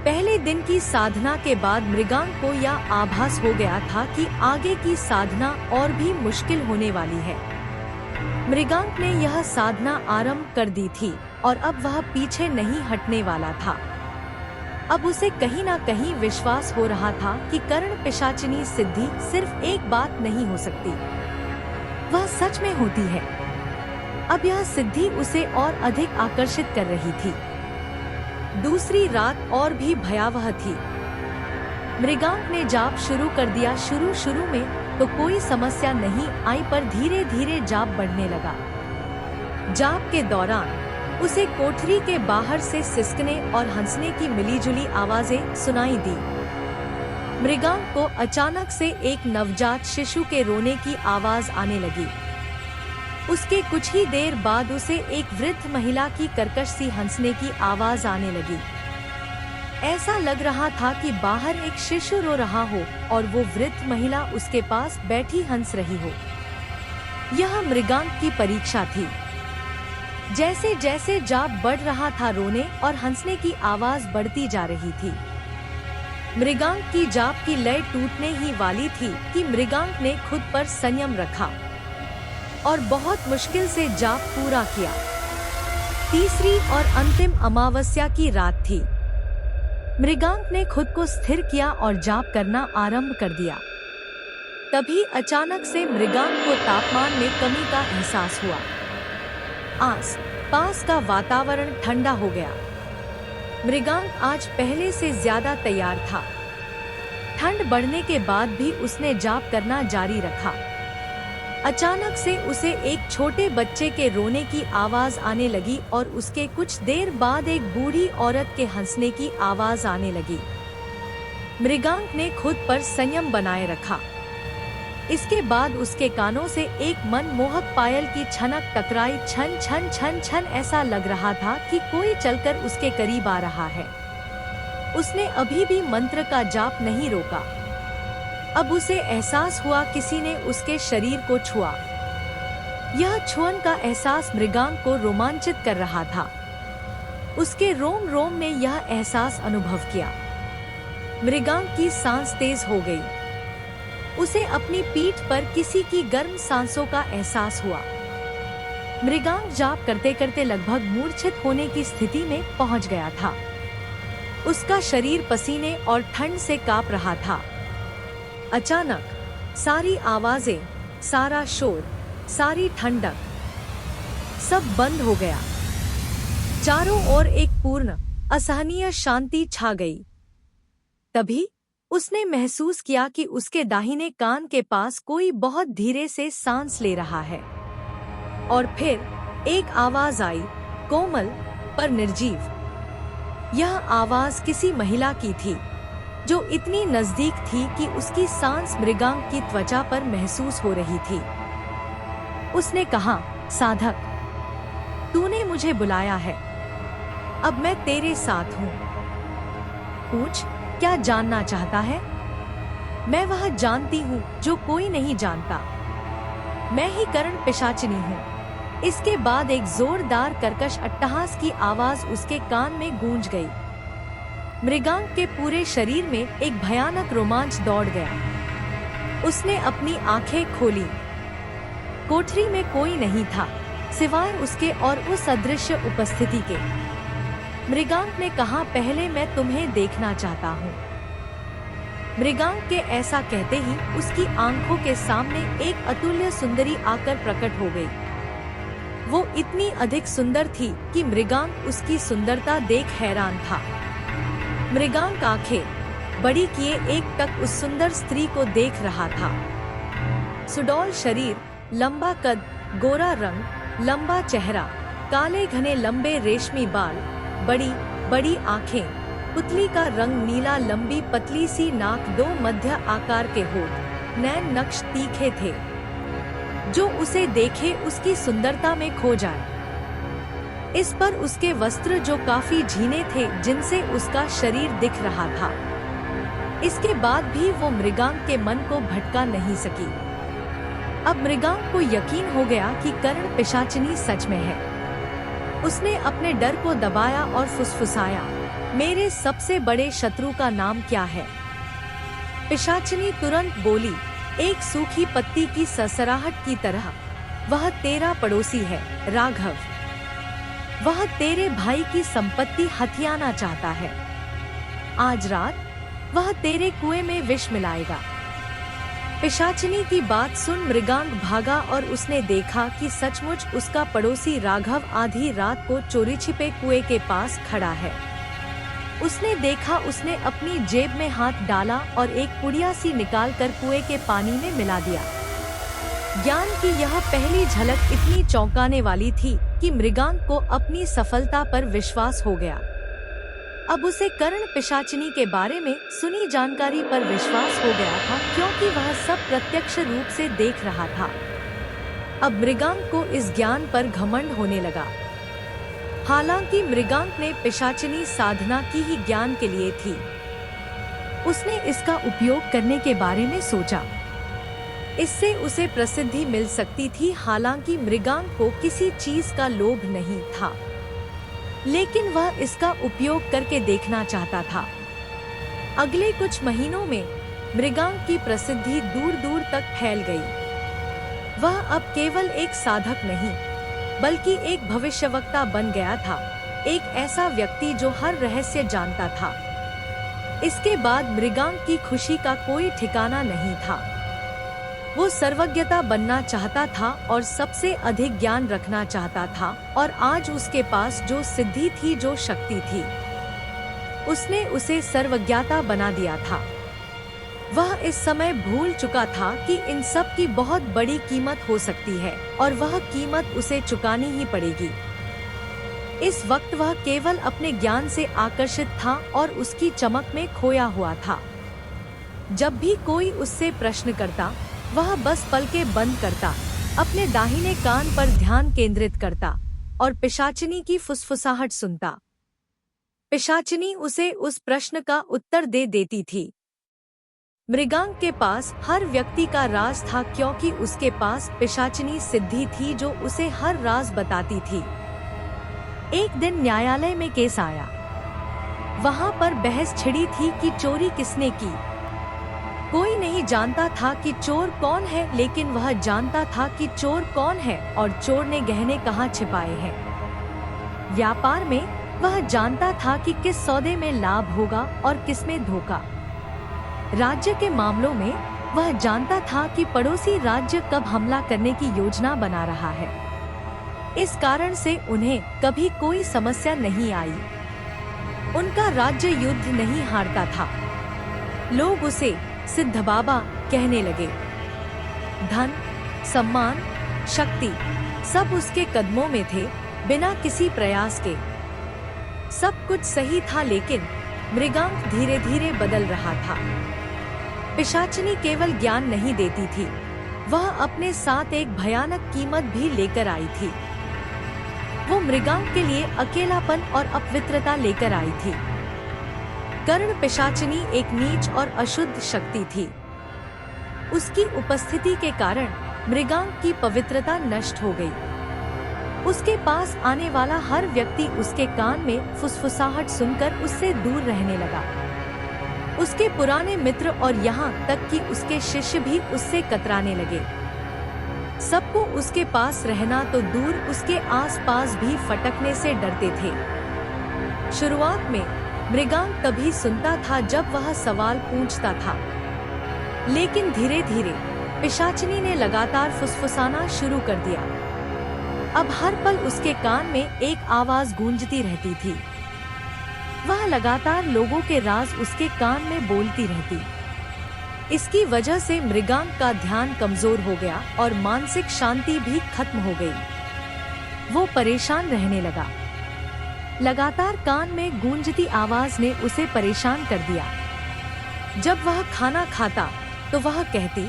पहले दिन की साधना के बाद मृगांक को यह आभास हो गया था कि आगे की साधना और भी मुश्किल होने वाली है। मृगांक ने यह साधना आरंभ कर दी थी और अब वह पीछे नहीं हटने वाला था। अब उसे कहीं न कहीं विश्वास हो रहा था कि कर्ण पिशाचिनी सिद्धि सिर्फ एक बात नहीं हो सकती, वह सच में होती है। अब यह सिद्धि उसे और अधिक आकर्षित कर रही थी। दूसरी रात और भी भयावह थी। मृगांक ने जाप शुरू कर दिया। शुरू में तो कोई समस्या नहीं आई, पर धीरे धीरे जाप बढ़ने लगा। जाप के दौरान उसे कोठरी के बाहर से सिसकने और हंसने की मिलीजुली आवाजें सुनाई दी। मृगांक को अचानक से एक नवजात शिशु के रोने की आवाज आने लगी। उसके कुछ ही देर बाद उसे एक वृद्ध महिला की कर्कश सी हंसने की आवाज आने लगी। ऐसा लग रहा था कि बाहर एक शिशु रो रहा हो और वो वृद्ध महिला उसके पास बैठी हंस रही हो। यह मृगांक की परीक्षा थी। जैसे जैसे जाप बढ़ रहा था, रोने और हंसने की आवाज बढ़ती जा रही थी। मृगांक की जाप की लय टूटने ही वाली थी कि मृगांक ने खुद पर संयम रखा और बहुत मुश्किल से जाप पूरा किया। तीसरी और अंतिम अमावस्या की रात थी। मृगांक ने खुद को स्थिर किया और जाप करना आरंभ कर दिया। तभी अचानक से मृगांक को तापमान में कमी का एहसास हुआ। आस पास का वातावरण ठंडा हो गया। मृगांक आज पहले से ज्यादा तैयार था। ठंड बढ़ने के बाद भी उसने जाप करना जारी रखा। अचानक से उसे एक छोटे बच्चे के रोने की आवाज आने लगी और उसके कुछ देर बाद एक बूढ़ी औरत के हंसने की आवाज आने लगी। मृगांक ने खुद पर संयम बनाए रखा। इसके बाद उसके कानों से एक मनमोहक पायल की छनक टकराई। छन छन छन छन, ऐसा लग रहा था कि कोई चलकर उसके करीब आ रहा है। उसने अभी भी मंत्र का जाप नहीं रोका। अब उसे एहसास हुआ किसी ने उसके शरीर को छुआ। यह छुअन का एहसास मृगांक को रोमांचित कर रहा था। उसके रोम रोम ने यह एहसास अनुभव किया। मृगांक की सांस तेज हो गई। उसे अपनी पीठ पर किसी की गर्म सांसों का एहसास हुआ। मृगांक जाप करते करते लगभग मूर्छित होने की स्थिति में पहुंच गया था। उसका शरीर पसीने और ठंड से कांप रहा था। अचानक सारी आवाजें, सारा शोर, सारी ठंडक, सब बंद हो गया। चारों ओर एक पूर्ण असहनीय शांति छा गई। तभी उसने महसूस किया कि उसके दाहिने कान के पास कोई बहुत धीरे से सांस ले रहा है। और फिर एक आवाज आई, कोमल पर निर्जीव। यह आवाज किसी महिला की थी। जो इतनी नजदीक थी कि उसकी सांस मृगांक की त्वचा पर महसूस हो रही थी। उसने कहा, साधक, तूने मुझे बुलाया है, अब मैं तेरे साथ हूँ। पूछ, क्या जानना चाहता है? मैं वह जानती हूँ जो कोई नहीं जानता। मैं ही कर्ण पिशाचिनी हूँ। इसके बाद एक जोरदार कर्कश अट्टहास की आवाज उसके कान में गूंज गई। मृगांक के पूरे शरीर में एक भयानक रोमांच दौड़ गया। उसने अपनी आंखें खोली। कोठरी में कोई नहीं था सिवाय उसके और उस अदृश्य उपस्थिति के। मृगांक ने कहा, पहले मैं तुम्हें देखना चाहता हूँ। मृगांक के ऐसा कहते ही उसकी आंखों के सामने एक अतुल्य सुंदरी आकर प्रकट हो गई। वो इतनी अधिक सुंदर थी कि मृगांक उसकी सुंदरता देख हैरान था। मृगांक आंखें बड़ी किए एकटक उस सुंदर स्त्री को देख रहा था। सुडौल शरीर, लंबा कद, गोरा रंग, लंबा चेहरा, काले घने लंबे रेशमी बाल, बड़ी बड़ी आंखें, पुतली का रंग नीला, लंबी पतली सी नाक, दो मध्य आकार के होठ, नैन नक्श तीखे थे। जो उसे देखे उसकी सुंदरता में खो जाए। इस पर उसके वस्त्र जो काफी झीने थे, जिनसे उसका शरीर दिख रहा था। इसके बाद भी वो मृगांक के मन को भटका नहीं सकी। अब मृगांक को यकीन हो गया कि कर्ण पिशाचिनी सच में है। उसने अपने डर को दबाया और फुसफुसाया, मेरे सबसे बड़े शत्रु का नाम क्या है? पिशाचिनी तुरंत बोली, एक सूखी पत्ती की सरसराहट की तरह, वह तेरा पड़ोसी है, राघव। वह तेरे भाई की संपत्ति हथियाना चाहता है। आज रात वह तेरे कुएं में विष मिलाएगा। पिशाचिनी की बात सुन मृगांक भागा और उसने देखा कि सचमुच उसका पड़ोसी राघव आधी रात को चोरी छिपे कुएं के पास खड़ा है। उसने देखा, उसने अपनी जेब में हाथ डाला और एक पुड़िया सी निकालकर कुएं के पानी में मिला दिया। ज्ञान की यह पहली झलक इतनी चौंकाने वाली थी कि मृगांक को अपनी सफलता पर विश्वास हो गया। अब उसे कर्ण पिशाचिनी के बारे में सुनी जानकारी पर विश्वास हो गया था, क्योंकि वह सब प्रत्यक्ष रूप से देख रहा था। अब मृगांक को इस ज्ञान पर घमंड होने लगा। हालांकि मृगांक ने पिशाचिनी साधना की ही ज्ञान के लिए थी। उसने इसका उपयोग करने के बारे में सोचा। इससे उसे प्रसिद्धि मिल सकती थी। हालांकि मृगांक को किसी चीज का लोभ नहीं था, लेकिन वह इसका उपयोग करके देखना चाहता था। अगले कुछ महीनों में मृगांक की प्रसिद्धि दूर दूर तक फैल गई। वह अब केवल एक साधक नहीं, बल्कि एक भविष्यवक्ता बन गया था, एक ऐसा व्यक्ति जो हर रहस्य जानता था। इसके बाद मृगांक की खुशी का कोई ठिकाना नहीं था। वो सर्वज्ञता बनना चाहता था और सबसे अधिक ज्ञान रखना चाहता था, और आज उसके पास जो सिद्धि थी, जो शक्ति थी, उसने उसे सर्वज्ञाता बना दिया था। वह इस समय भूल चुका था कि इन सब की बहुत बड़ी कीमत हो सकती है और वह कीमत उसे चुकानी ही पड़ेगी। इस वक्त वह केवल अपने ज्ञान से आकर्षित था और उसकी चमक में खोया हुआ था। जब भी कोई उससे प्रश्न करता, वह बस पलकें बंद करता, अपने दाहिने कान पर ध्यान केंद्रित करता और पिशाचिनी की फुसफुसाहट सुनता। पिशाचिनी उसे उस प्रश्न का उत्तर दे देती थी। मृगांक के पास हर व्यक्ति का राज था, क्योंकि उसके पास पिशाचिनी सिद्धि थी जो उसे हर राज बताती थी। एक दिन न्यायालय में केस आया। वहाँ पर बहस छिड़ी थी कि चोरी किसने की। कोई नहीं जानता था कि चोर कौन है, लेकिन वह जानता था कि चोर कौन है और चोर ने गहने कहाँ छिपाए हैं। व्यापार में वह जानता था कि किस सौदे में लाभ होगा और किसमें धोखा। राज्य के मामलों में वह जानता था कि पड़ोसी राज्य कब हमला करने की योजना बना रहा है। इस कारण से उन्हें कभी कोई समस्या नहीं आई। उनका राज्य युद्ध नहीं हारता था। लोग उसे सिद्ध बाबा कहने लगे। धन, सम्मान, शक्ति सब उसके कदमों में थे, बिना किसी प्रयास के। सब कुछ सही था, लेकिन मृगांक धीरे धीरे बदल रहा था। पिशाचिनी केवल ज्ञान नहीं देती थी, वह अपने साथ एक भयानक कीमत भी लेकर आई थी। वो मृगांक के लिए अकेलापन और अपवित्रता लेकर आई थी। कर्ण पिशाचिनी एक नीच और अशुद्ध शक्ति थी। उसकी उपस्थिति के कारण मृगांक की पवित्रता नष्ट हो गई। उसके पास आने वाला हर व्यक्ति उसके कान में फुसफुसाहट सुनकर उससे दूर रहने लगा। उसके पुराने मित्र और यहाँ तक कि उसके शिष्य भी उससे कतराने लगे। सबको उसके पास रहना तो दूर, उसके आसपास भी फटकने से डरते थे। शुरुआत में मृगांक तभी सुनता था जब वह सवाल पूछता था, लेकिन धीरे धीरे पिशाचिनी ने लगातार फुसफुसाना शुरू कर दिया। अब हर पल उसके कान में एक आवाज गूंजती रहती थी। वह लगातार लोगों के राज उसके कान में बोलती रहती। इसकी वजह से मृगांक का ध्यान कमजोर हो गया और मानसिक शांति भी खत्म हो गई। वो परेशान रहने लगा। लगातार कान में गूंजती आवाज ने उसे परेशान कर दिया। जब वह खाना खाता तो वह कहती,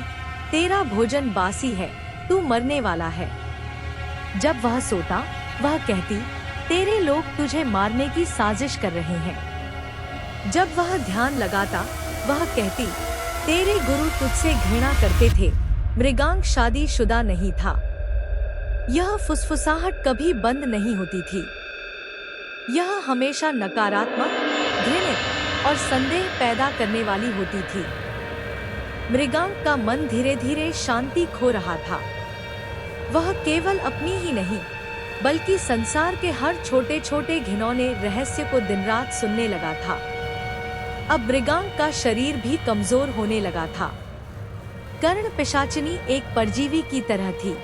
तेरा भोजन बासी है, तू मरने वाला है। जब वह सोता वह कहती, तेरे लोग तुझे मारने की साजिश कर रहे हैं। जब वह ध्यान लगाता वह कहती, तेरे गुरु तुझसे घृणा करते थे। मृगांक शादीशुदा नहीं था। यह फुसफुसाहट कभी बंद नहीं होती थी। यह हमेशा नकारात्मक, घृणित और संदेह पैदा करने वाली होती थी। मृगांक का मन धीरे धीरे शांति खो रहा था। वह केवल अपनी ही नहीं बल्कि संसार के हर छोटे छोटे घिनौने रहस्य को दिन रात सुनने लगा था। अब मृगांक का शरीर भी कमजोर होने लगा था। कर्ण पिशाचिनी एक परजीवी की तरह थी।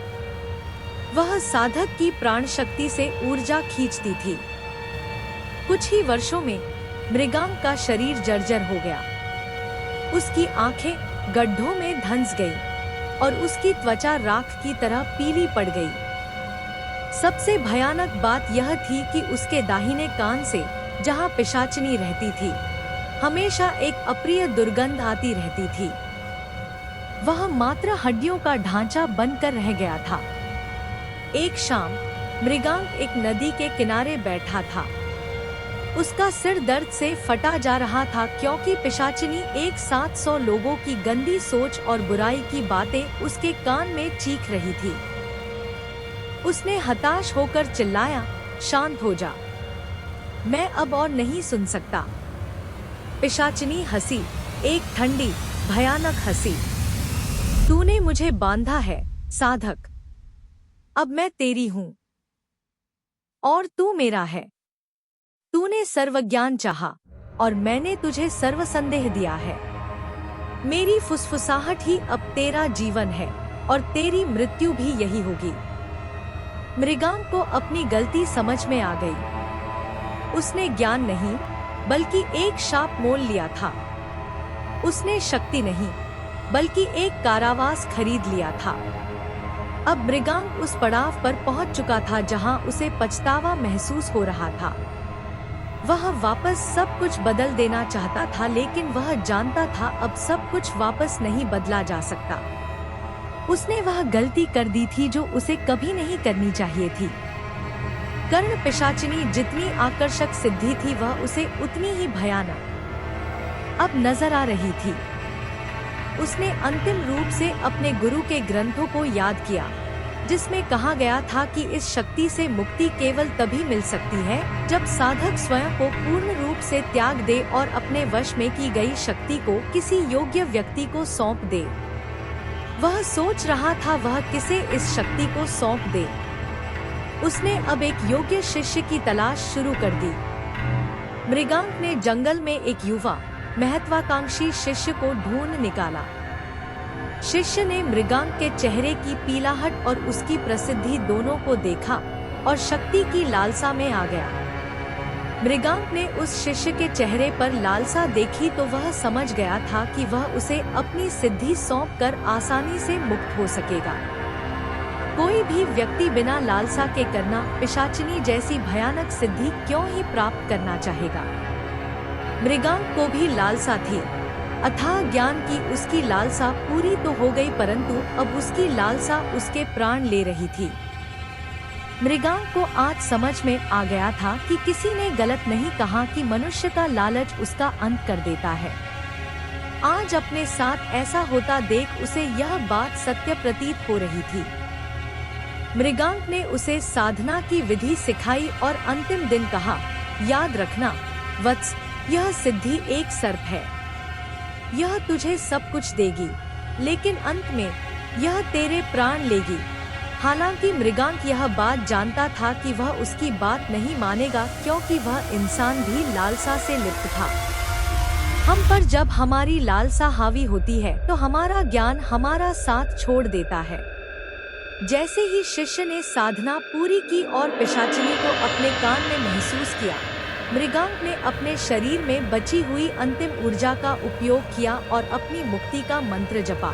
वह साधक की प्राण शक्ति से ऊर्जा खींचती थी। कुछ ही वर्षों में मृगांक का शरीर जर्जर हो गया। उसकी आंखें गड्ढों में धंस गईं और उसकी त्वचा राख की तरह पीली पड़ गई। सबसे भयानक बात यह थी कि उसके दाहिने कान से, जहां पिशाचिनी रहती थी, हमेशा एक अप्रिय दुर्गंध आती रहती थी। वह मात्र हड्डियों का ढांचा बनकर रह गया था। एक शाम मृगांक एक नदी के किनारे बैठा था। उसका सिर दर्द से फटा जा रहा था क्योंकि पिशाचिनी एक साथ 100 लोगों की गंदी सोच और बुराई की बातें उसके कान में चीख रही थी। उसने हताश होकर चिल्लाया, शांत हो जा, मैं अब और नहीं सुन सकता। पिशाचिनी हंसी, एक ठंडी भयानक हंसी। तूने मुझे बांधा है साधक, अब मैं तेरी हूं और तू मेरा है। तूने सर्वज्ञान चाहा और मैंने तुझे सर्वसंदेह दिया है। मेरी फुसफुसाहट ही अब तेरा जीवन है और तेरी मृत्यु भी यही होगी। मृगांक को अपनी गलती समझ में आ गई। उसने ज्ञान नहीं बल्कि एक शाप मोल लिया था। उसने शक्ति नहीं बल्कि एक कारावास खरीद लिया था। अब मृगांक उस पड़ाव पर पहुंच चुका था जहां उसे पछतावा महसूस हो रहा था। वह वापस सब कुछ बदल देना चाहता था, लेकिन वह जानता था अब सब कुछ वापस नहीं बदला जा सकता। उसने वह गलती कर दी थी जो उसे कभी नहीं करनी चाहिए थी। कर्ण पिशाचिनी जितनी आकर्षक सिद्धि थी वह उसे उतनी ही भयानक अब नजर आ रही थी। उसने अंतिम रूप से अपने गुरु के ग्रंथों को याद किया, जिसमें कहा गया था कि इस शक्ति से मुक्ति केवल तभी मिल सकती है जब साधक स्वयं को पूर्ण रूप से त्याग दे और अपने वश में की गई शक्ति को किसी योग्य व्यक्ति को सौंप दे। वह सोच रहा था वह किसे इस शक्ति को सौंप दे। उसने अब एक योग्य शिष्य की तलाश शुरू कर दी। मृगांक ने जंगल में एक युवा महत्वाकांक्षी शिष्य को ढूंढ निकाला। शिष्य ने मृगांक के चेहरे की पीलाहट और उसकी प्रसिद्धि दोनों को देखा और शक्ति की लालसा में आ गया। मृगांक ने उस शिष्य के चेहरे पर लालसा देखी तो वह समझ गया था कि वह उसे अपनी सिद्धि सौंपकर आसानी से मुक्त हो सकेगा। कोई भी व्यक्ति बिना लालसा के करना पिशाचिनी जैसी भयानक सिद्धि क्यों ही प्राप्त करना चाहेगा। मृगांक को भी लालसा थी। अथाह ज्ञान की उसकी लालसा पूरी तो हो गई, परंतु अब उसकी लालसा उसके प्राण ले रही थी। मृगांक को आज समझ में आ गया था कि किसी ने गलत नहीं कहा कि मनुष्य का लालच उसका अंत कर देता है। आज अपने साथ ऐसा होता देख उसे यह बात सत्य प्रतीत हो रही थी। मृगांक ने उसे साधना की विधि सिखाई और अंतिम दिन कहा, याद रखना वत्स, यह सिद्धि एक सर्प है। यह तुझे सब कुछ देगी, लेकिन अंत में यह तेरे प्राण लेगी। हालांकि मृगांक यह बात जानता था कि वह उसकी बात नहीं मानेगा, क्योंकि वह इंसान भी लालसा से लिप्त था। हम पर जब हमारी लालसा हावी होती है तो हमारा ज्ञान हमारा साथ छोड़ देता है। जैसे ही शिष्य ने साधना पूरी की और पिशाचिनी को अपने कान में महसूस किया, मृगांक ने अपने शरीर में बची हुई अंतिम ऊर्जा का उपयोग किया और अपनी मुक्ति का मंत्र जपा।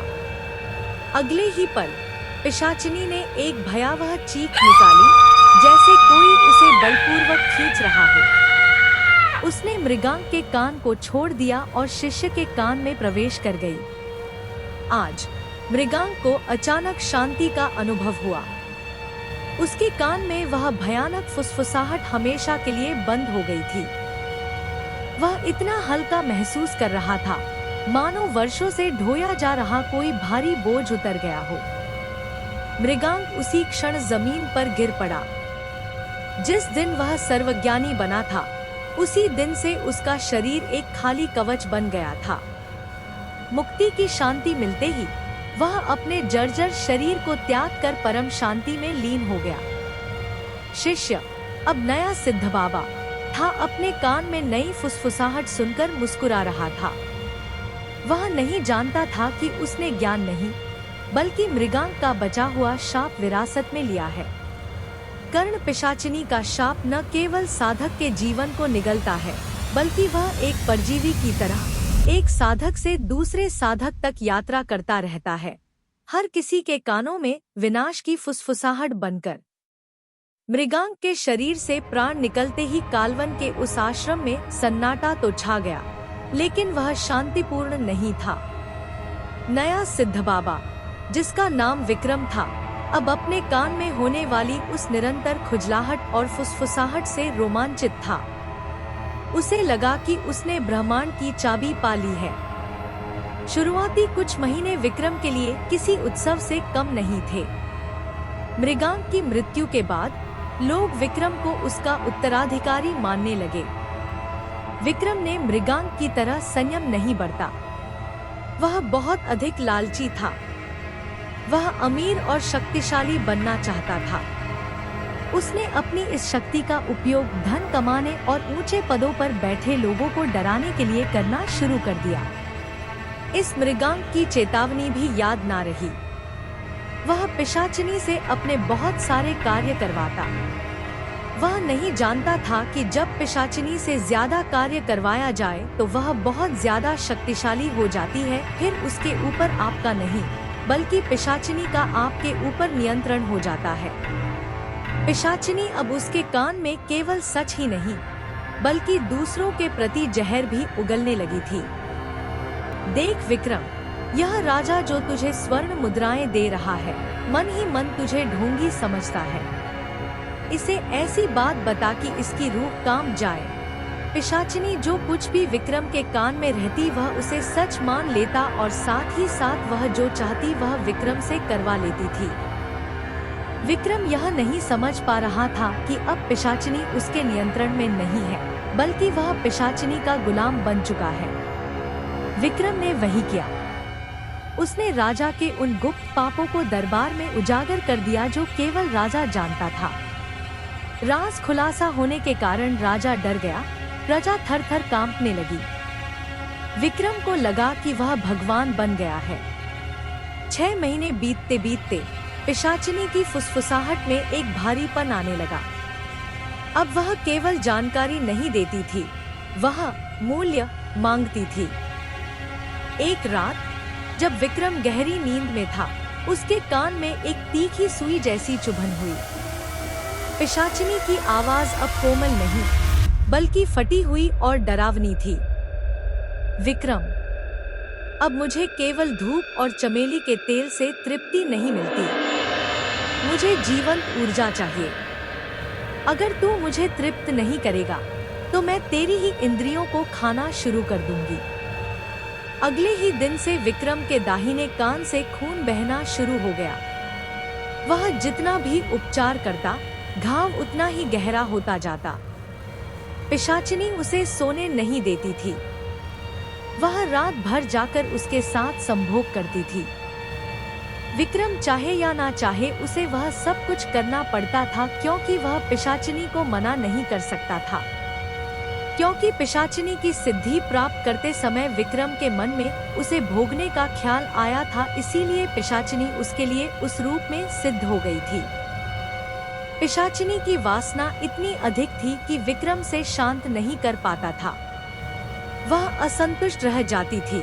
अगले ही पल पिशाचिनी ने एक भयावह चीख निकाली, जैसे कोई उसे बलपूर्वक खींच रहा हो। उसने मृगांक के कान को छोड़ दिया और शिष्य के कान में प्रवेश कर गई। आज मृगांक को अचानक शांति का अनुभव हुआ। उसके कान में वह भयानक फुसफुसाहट हमेशा के लिए बंद हो गई थी। वह इतना हल्का महसूस कर रहा था, मानो वर्षों से ढोया जा रहा कोई भारी बोझ उतर गया हो। मृगांक उसी क्षण जमीन पर गिर पड़ा। जिस दिन वह सर्वज्ञानी बना था, उसी दिन से उसका शरीर एक खाली कवच बन गया था। मुक्ति की शांति मिलते ही वह अपने जर्जर शरीर को त्याग कर परम शांति में लीन हो गया। शिष्य, अब नया सिद्ध बाबा था, अपने कान में नई फुसफुसाहट सुनकर मुस्कुरा रहा था। वह नहीं जानता था कि उसने ज्ञान नहीं, बल्कि मृगांक का बचा हुआ शाप विरासत में लिया है। कर्ण पिशाचिनी का शाप न केवल साधक के जीवन को निगलता है, बल्कि वह एक परजीवी की तरह एक साधक से दूसरे साधक तक यात्रा करता रहता है, हर किसी के कानों में विनाश की फुसफुसाहट बनकर। मृगांक के शरीर से प्राण निकलते ही कालवन के उस आश्रम में सन्नाटा तो छा गया, लेकिन वह शांतिपूर्ण नहीं था। नया सिद्ध बाबा, जिसका नाम विक्रम था, अब अपने कान में होने वाली उस निरंतर खुजलाहट और फुसफुसाहट से रोमांचित था। उसे लगा कि उसने ब्रह्मांड की चाबी पा ली है। शुरुआती कुछ महीने विक्रम के लिए किसी उत्सव से कम नहीं थे। मृगांक की मृत्यु के बाद लोग विक्रम को उसका उत्तराधिकारी मानने लगे। विक्रम ने मृगांक की तरह संयम नहीं बरता। वह बहुत अधिक लालची था। वह अमीर और शक्तिशाली बनना चाहता था। उसने अपनी इस शक्ति का उपयोग धन कमाने और ऊंचे पदों पर बैठे लोगों को डराने के लिए करना शुरू कर दिया। इस मृगांक की चेतावनी भी याद ना रही। वह पिशाचिनी से अपने बहुत सारे कार्य करवाता। वह नहीं जानता था कि जब पिशाचिनी से ज्यादा कार्य करवाया जाए तो वह बहुत ज्यादा शक्तिशाली हो जाती है। फिर उसके ऊपर आपका नहीं, बल्कि पिशाचिनी का आपके ऊपर नियंत्रण हो जाता है। पिशाचिनी अब उसके कान में केवल सच ही नहीं, बल्कि दूसरों के प्रति जहर भी उगलने लगी थी। देख विक्रम, यह राजा जो तुझे स्वर्ण मुद्राएं दे रहा है, मन ही मन तुझे ढोंगी समझता है। इसे ऐसी बात बता कि इसकी रूह काम जाए। पिशाचिनी जो कुछ भी विक्रम के कान में रहती वह उसे सच मान लेता और साथ ही साथ वह जो चाहती वह विक्रम से करवा लेती थी। विक्रम यह नहीं समझ पा रहा था कि अब पिशाचिनी उसके नियंत्रण में नहीं है, बल्कि वह पिशाचिनी का गुलाम बन चुका है। विक्रम ने वही किया। उसने राजा के उन गुप्त पापों को दरबार में उजागर कर दिया जो केवल राजा जानता था। राज खुलासा होने के कारण राजा डर गया। प्रजा थर थर कांपने लगी। विक्रम को लगा कि वह भगवान बन गया है। 6 महीने बीतते बीतते पिशाचिनी की फुसफुसाहट में एक भारीपन आने लगा। अब वह केवल जानकारी नहीं देती थी, वह मूल्य मांगती थी। एक रात जब विक्रम गहरी नींद में था, उसके कान में एक तीखी सुई जैसी चुभन हुई। पिशाचिनी की आवाज अब कोमल नहीं, बल्कि फटी हुई और डरावनी थी। विक्रम, अब मुझे केवल धूप और चमेली के तेल से तृप्ति नहीं मिलती, मुझे जीवंत ऊर्जा चाहिए। अगर तू मुझे तृप्त नहीं करेगा तो मैं तेरी ही इंद्रियों को खाना शुरू कर दूंगी। अगले ही दिन से विक्रम के दाहिने कान से खून बहना शुरू हो गया। वह जितना भी उपचार करता, घाव उतना ही गहरा होता जाता। पिशाचिनी उसे सोने नहीं देती थी। वह रात भर जाकर उसके साथ संभोग करती थी। विक्रम चाहे या ना चाहे उसे वह सब कुछ करना पड़ता था, क्योंकि वह पिशाचिनी को मना नहीं कर सकता था। क्योंकि पिशाचिनी की सिद्धि प्राप्त करते समय विक्रम के मन में उसे भोगने का ख्याल आया था, इसीलिए पिशाचिनी उसके लिए उस रूप में सिद्ध हो गई थी। पिशाचिनी की वासना इतनी अधिक थी कि विक्रम से शांत नहीं कर पाता था। वह असंतुष्ट रह जाती थी।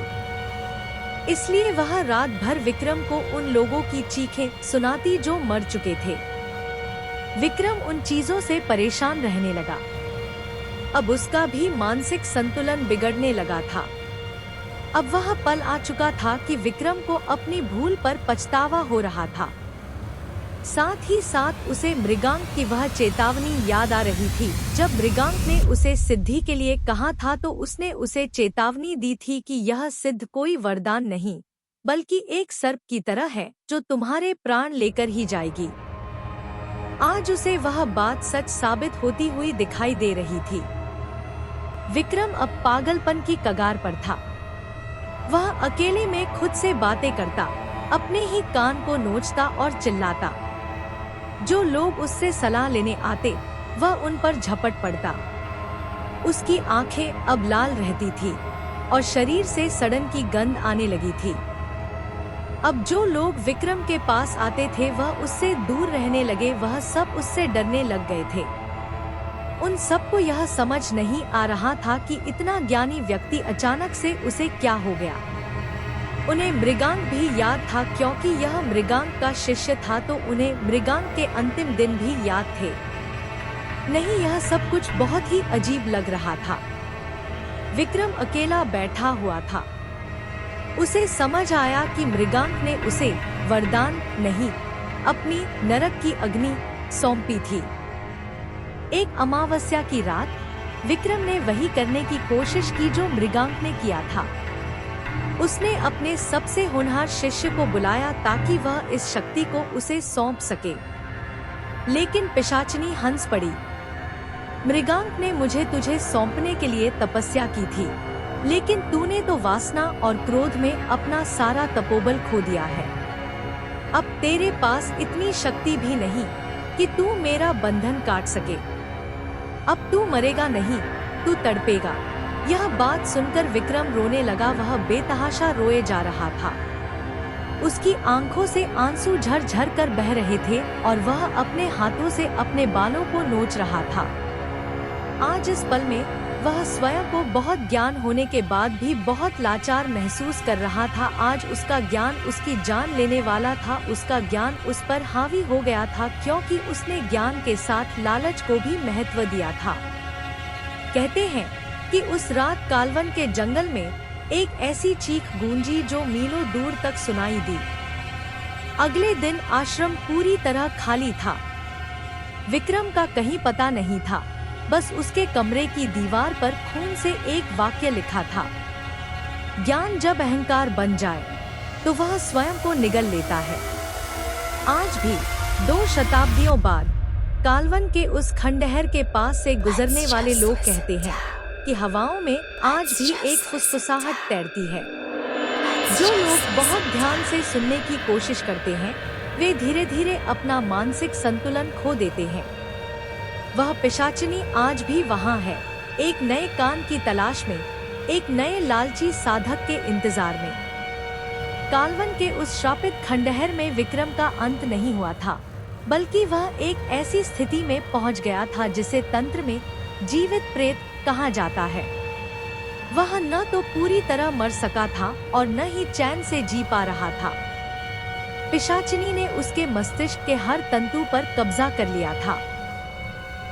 इसलिए वह रात भर विक्रम को उन लोगों की चीखें सुनाती जो मर चुके थे। विक्रम उन चीजों से परेशान रहने लगा। अब उसका भी मानसिक संतुलन बिगड़ने लगा था। अब वह पल आ चुका था कि विक्रम को अपनी भूल पर पछतावा हो रहा था। साथ ही साथ उसे मृगांक की वह चेतावनी याद आ रही थी। जब मृगांक ने उसे सिद्धि के लिए कहा था तो उसने उसे चेतावनी दी थी कि यह सिद्ध कोई वरदान नहीं, बल्कि एक सर्प की तरह है जो तुम्हारे प्राण लेकर ही जाएगी। आज उसे वह बात सच साबित होती हुई दिखाई दे रही थी। विक्रम अब पागलपन की कगार पर था। वह अकेले में खुद से बातें करता, अपने ही कान को नोचता और चिल्लाता। जो लोग उससे सलाह लेने आते वह उन पर झपट पड़ता। उसकी आंखें अब लाल रहती थी और शरीर से सड़न की गंध आने लगी थी। अब जो लोग विक्रम के पास आते थे वह उससे दूर रहने लगे। वह सब उससे डरने लग गए थे। उन सबको यह समझ नहीं आ रहा था कि इतना ज्ञानी व्यक्ति अचानक से उसे क्या हो गया। उन्हें मृगांक भी याद था, क्योंकि यह मृगांक का शिष्य था, तो उन्हें मृगांक के अंतिम दिन भी याद थे। नहीं, यह सब कुछ बहुत ही अजीब लग रहा था। विक्रम अकेला बैठा हुआ था। उसे समझ आया कि मृगांक ने उसे वरदान नहीं, अपनी नरक की अग्नि सौंपी थी। एक अमावस्या की रात विक्रम ने वही करने की कोशिश की जो मृगांक ने किया था। उसने अपने सबसे होनहार शिष्य को बुलाया ताकि वह इस शक्ति को उसे सौंप सके, लेकिन पिशाचिनी हंस पड़ी। मृगांक ने मुझे तुझे सौंपने के लिए तपस्या की थी, लेकिन तूने तो वासना और क्रोध में अपना सारा तपोबल खो दिया है। अब तेरे पास इतनी शक्ति भी नहीं कि तू मेरा बंधन काट सके। अब तू मरेगा नहीं, तू तड़पेगा। यह बात सुनकर विक्रम रोने लगा। वह बेतहाशा रोए जा रहा था। उसकी आंखों से आंसू झर-झर कर बह रहे थे और वह अपने हाथों से अपने बालों को नोच रहा था। आज इस पल में वह स्वयं को बहुत ज्ञान होने के बाद भी बहुत लाचार महसूस कर रहा था। आज उसका ज्ञान उसकी जान लेने वाला था। उसका ज्ञान उस पर हावी हो गया था, क्योंकि उसने ज्ञान के साथ लालच को भी महत्व दिया था। कहते हैं कि उस रात कालवन के जंगल में एक ऐसी चीख गूंजी जो मीलों दूर तक सुनाई दी। अगले दिन आश्रम पूरी तरह खाली था। विक्रम का कहीं पता नहीं था। बस उसके कमरे की दीवार पर खून से एक वाक्य लिखा था, ज्ञान जब अहंकार बन जाए तो वह स्वयं को निगल लेता है। आज भी 2 शताब्दियों बाद कालवन के उस खंडहर के पास से गुजरने वाले लोग कहते हैं कि हवाओं में आज भी एक फुसफुसाहट तैरती है। जो लोग बहुत ध्यान से सुनने की कोशिश करते हैं वे धीरे धीरे अपना मानसिक संतुलन खो देते हैं। वह पिशाचिनी आज भी वहाँ है, एक नए कान की तलाश में, एक नए लालची साधक के इंतजार में। कालवन के उस श्रापित खंडहर में विक्रम का अंत नहीं हुआ था, बल्कि वह एक ऐसी स्थिति में पहुंच गया था जिसे तंत्र में जीवित प्रेत कहा जाता है। वह न तो पूरी तरह मर सका था और न ही चैन से जी पा रहा था। पिशाचिनी ने उसके मस्तिष्क के हर तंतु पर कब्जा कर लिया था।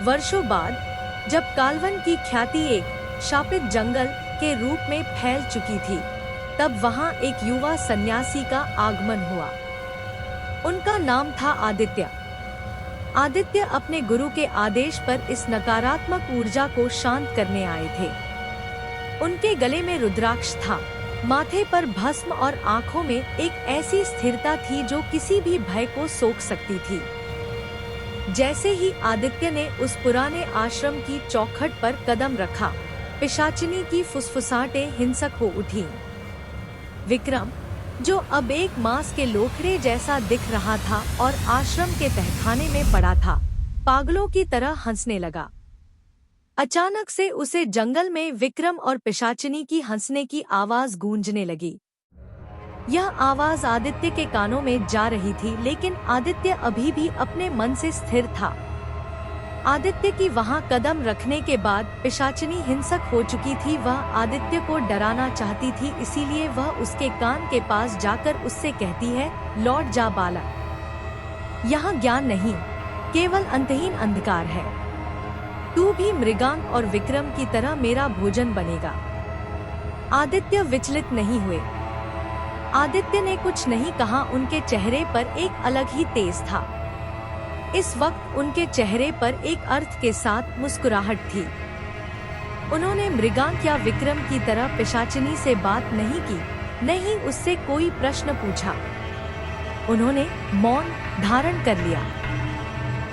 वर्षों बाद जब कालवन की ख्याति एक शापित जंगल के रूप में फैल चुकी थी, तब वहां एक युवा सन्यासी का आगमन हुआ। उनका नाम था आदित्य। आदित्य अपने गुरु के आदेश पर इस नकारात्मक ऊर्जा को शांत करने आए थे। उनके गले में रुद्राक्ष था, माथे पर भस्म और आंखों में एक ऐसी स्थिरता थी जो किसी भी भय को सोख सकती थी। जैसे ही आदित्य ने उस पुराने आश्रम की चौखट पर कदम रखा, पिशाचिनी की फुसफुसाहटें हिंसक हो उठी। विक्रम, जो अब एक मांस के लोखड़े जैसा दिख रहा था और आश्रम के तहखाने में पड़ा था, पागलों की तरह हंसने लगा। अचानक से उसे जंगल में विक्रम और पिशाचिनी की हंसने की आवाज गूंजने लगी। यह आवाज आदित्य के कानों में जा रही थी, लेकिन आदित्य अभी भी अपने मन से स्थिर था। आदित्य की वहां कदम रखने के बाद पिशाचिनी हिंसक हो चुकी थी। वह आदित्य को डराना चाहती थी, इसीलिए वह उसके कान के पास जाकर उससे कहती है, लौट जा बालक, यहाँ ज्ञान नहीं, केवल अंतहीन अंधकार है। तू भी मृगांक और विक्रम की तरह मेरा भोजन बनेगा। आदित्य विचलित नहीं हुए। आदित्य ने कुछ नहीं कहा। उनके चेहरे पर एक अलग ही तेज था। इस वक्त उनके चेहरे पर एक अर्थ के साथ मुस्कुराहट थी। उन्होंने मृगांक या विक्रम की तरह पिशाचिनी से बात नहीं की, नहीं उससे कोई प्रश्न पूछा। उन्होंने मौन धारण कर लिया।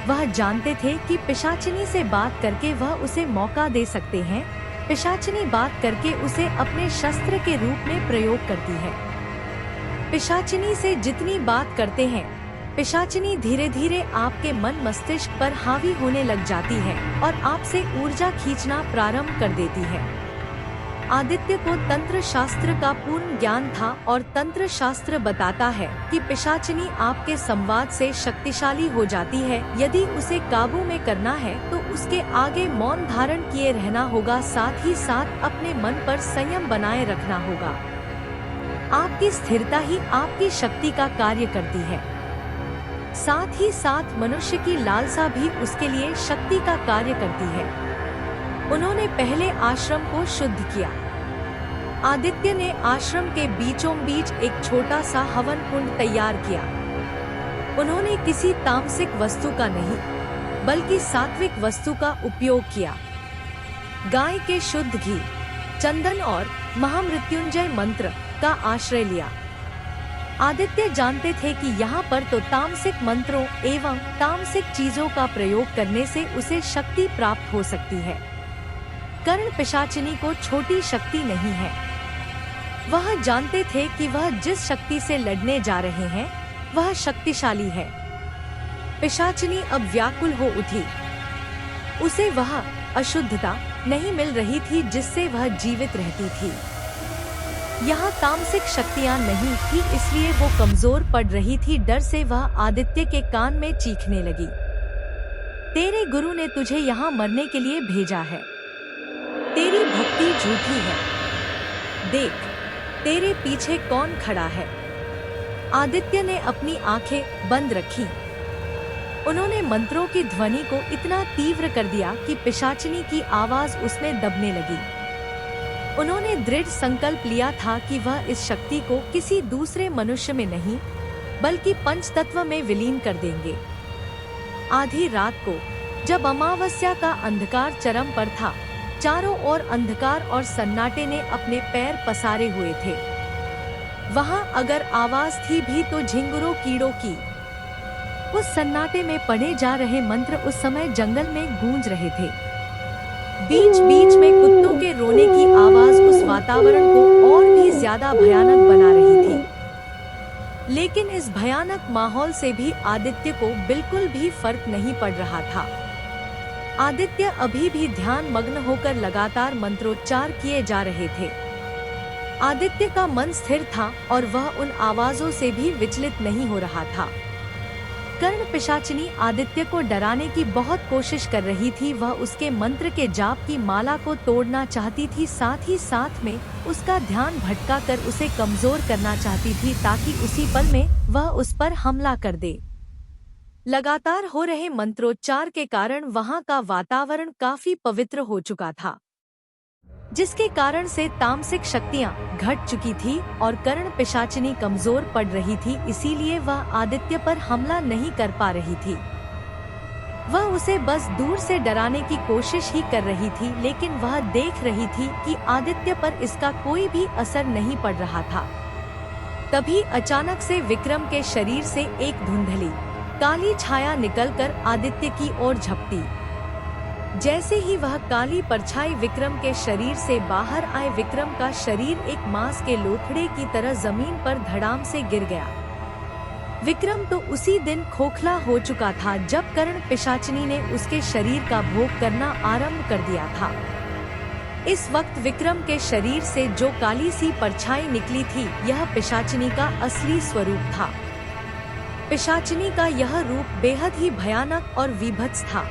वह जानते थे कि पिशाचिनी से बात करके वह उसे मौका दे सकते हैं। पिशाचिनी बात करके उसे अपने शस्त्र के रूप में प्रयोग करती है। पिशाचिनी से जितनी बात करते हैं, पिशाचिनी धीरे धीरे आपके मन मस्तिष्क पर हावी होने लग जाती है और आपसे ऊर्जा खींचना प्रारंभ कर देती है। आदित्य को तंत्र शास्त्र का पूर्ण ज्ञान था और तंत्र शास्त्र बताता है कि पिशाचिनी आपके संवाद से शक्तिशाली हो जाती है। यदि उसे काबू में करना है तो उसके आगे मौन धारण किए रहना होगा, साथ ही साथ अपने मन पर संयम बनाए रखना होगा। आपकी स्थिरता ही आपकी शक्ति का कार्य करती है। साथ ही साथ मनुष्य की लालसा भी उसके लिए शक्ति का कार्य करती है। उन्होंने पहले आश्रम को शुद्ध किया। आदित्य ने आश्रम के बीचों बीच एक छोटा सा हवन कुंड तैयार किया। उन्होंने किसी तामसिक वस्तु का नहीं, बल्कि सात्विक वस्तु का उपयोग किया। गाय के शुद्ध घी, चंदन और महामृत्युंजय मंत्र का आश्रय लिया। आदित्य जानते थे कि यहाँ पर तो तामसिक मंत्रों एवं तामसिक चीजों का प्रयोग करने से उसे शक्ति प्राप्त हो सकती है। कर्ण पिशाचिनी को छोटी शक्ति नहीं है। वह जानते थे कि वह जिस शक्ति से लड़ने जा रहे हैं वह शक्तिशाली है। पिशाचिनी अब व्याकुल हो उठी। उसे वह अशुद्धता नहीं मिल रही थी जिससे वह जीवित रहती थी। यहाँ तामसिक शक्तियाँ नहीं थी, इसलिए वो कमजोर पड़ रही थी। डर से वह आदित्य के कान में चीखने लगी, तेरे गुरु ने तुझे यहाँ मरने के लिए भेजा है। तेरी भक्ति झूठी है। देख, तेरे पीछे कौन खड़ा है। आदित्य ने अपनी आंखें बंद रखी। उन्होंने मंत्रों की ध्वनि को इतना तीव्र कर दिया कि पिशाचिनी की आवाज उसमें दबने लगी। उन्होंने दृढ़ संकल्प लिया था कि वह इस शक्ति को किसी दूसरे मनुष्य में नहीं, बल्कि पंचतत्व में विलीन कर देंगे। आधी रात को जब अमावस्या का अंधकार चरम पर था, चारों ओर अंधकार और सन्नाटे ने अपने पैर पसारे हुए थे। वहां अगर आवाज थी भी तो झिंगुरों कीड़ों की। उस सन्नाटे में पढ़े जा रहे मंत्र उस समय जंगल में गूंज रहे थे। बीच बीच में कुत्तों के रोने की आवाज उस वातावरण को और भी ज्यादा भयानक बना रही थी। लेकिन इस भयानक माहौल से भी आदित्य को बिल्कुल भी फर्क नहीं पड़ रहा था। आदित्य अभी भी ध्यान मग्न होकर लगातार मंत्रोच्चार किए जा रहे थे। आदित्य का मन स्थिर था और वह उन आवाजों से भी विचलित नहीं हो रहा था। कर्ण पिशाचिनी आदित्य को डराने की बहुत कोशिश कर रही थी। वह उसके मंत्र के जाप की माला को तोड़ना चाहती थी, साथ ही साथ में उसका ध्यान भटका कर उसे कमजोर करना चाहती थी ताकि उसी पल में वह उस पर हमला कर दे। लगातार हो रहे मंत्रोच्चार के कारण वहां का वातावरण काफी पवित्र हो चुका था। जिसके कारण से तामसिक शक्तियाँ घट चुकी थी और कर्ण पिशाचिनी कमजोर पड़ रही थी, इसीलिए वह आदित्य पर हमला नहीं कर पा रही थी। वह उसे बस दूर से डराने की कोशिश ही कर रही थी, लेकिन वह देख रही थी कि आदित्य पर इसका कोई भी असर नहीं पड़ रहा था। तभी अचानक से विक्रम के शरीर से एक धुंधली काली छाया निकलकर आदित्य की ओर झपटी। जैसे ही वह काली परछाई विक्रम के शरीर से बाहर आए, विक्रम का शरीर एक मांस के लोथड़े की तरह जमीन पर धड़ाम से गिर गया। विक्रम तो उसी दिन खोखला हो चुका था जब कर्ण पिशाचिनी ने उसके शरीर का भोग करना आरंभ कर दिया था। इस वक्त विक्रम के शरीर से जो काली सी परछाई निकली थी, यह पिशाचिनी का असली स्वरूप था। पिशाचिनी का यह रूप बेहद ही भयानक और विभत्स था।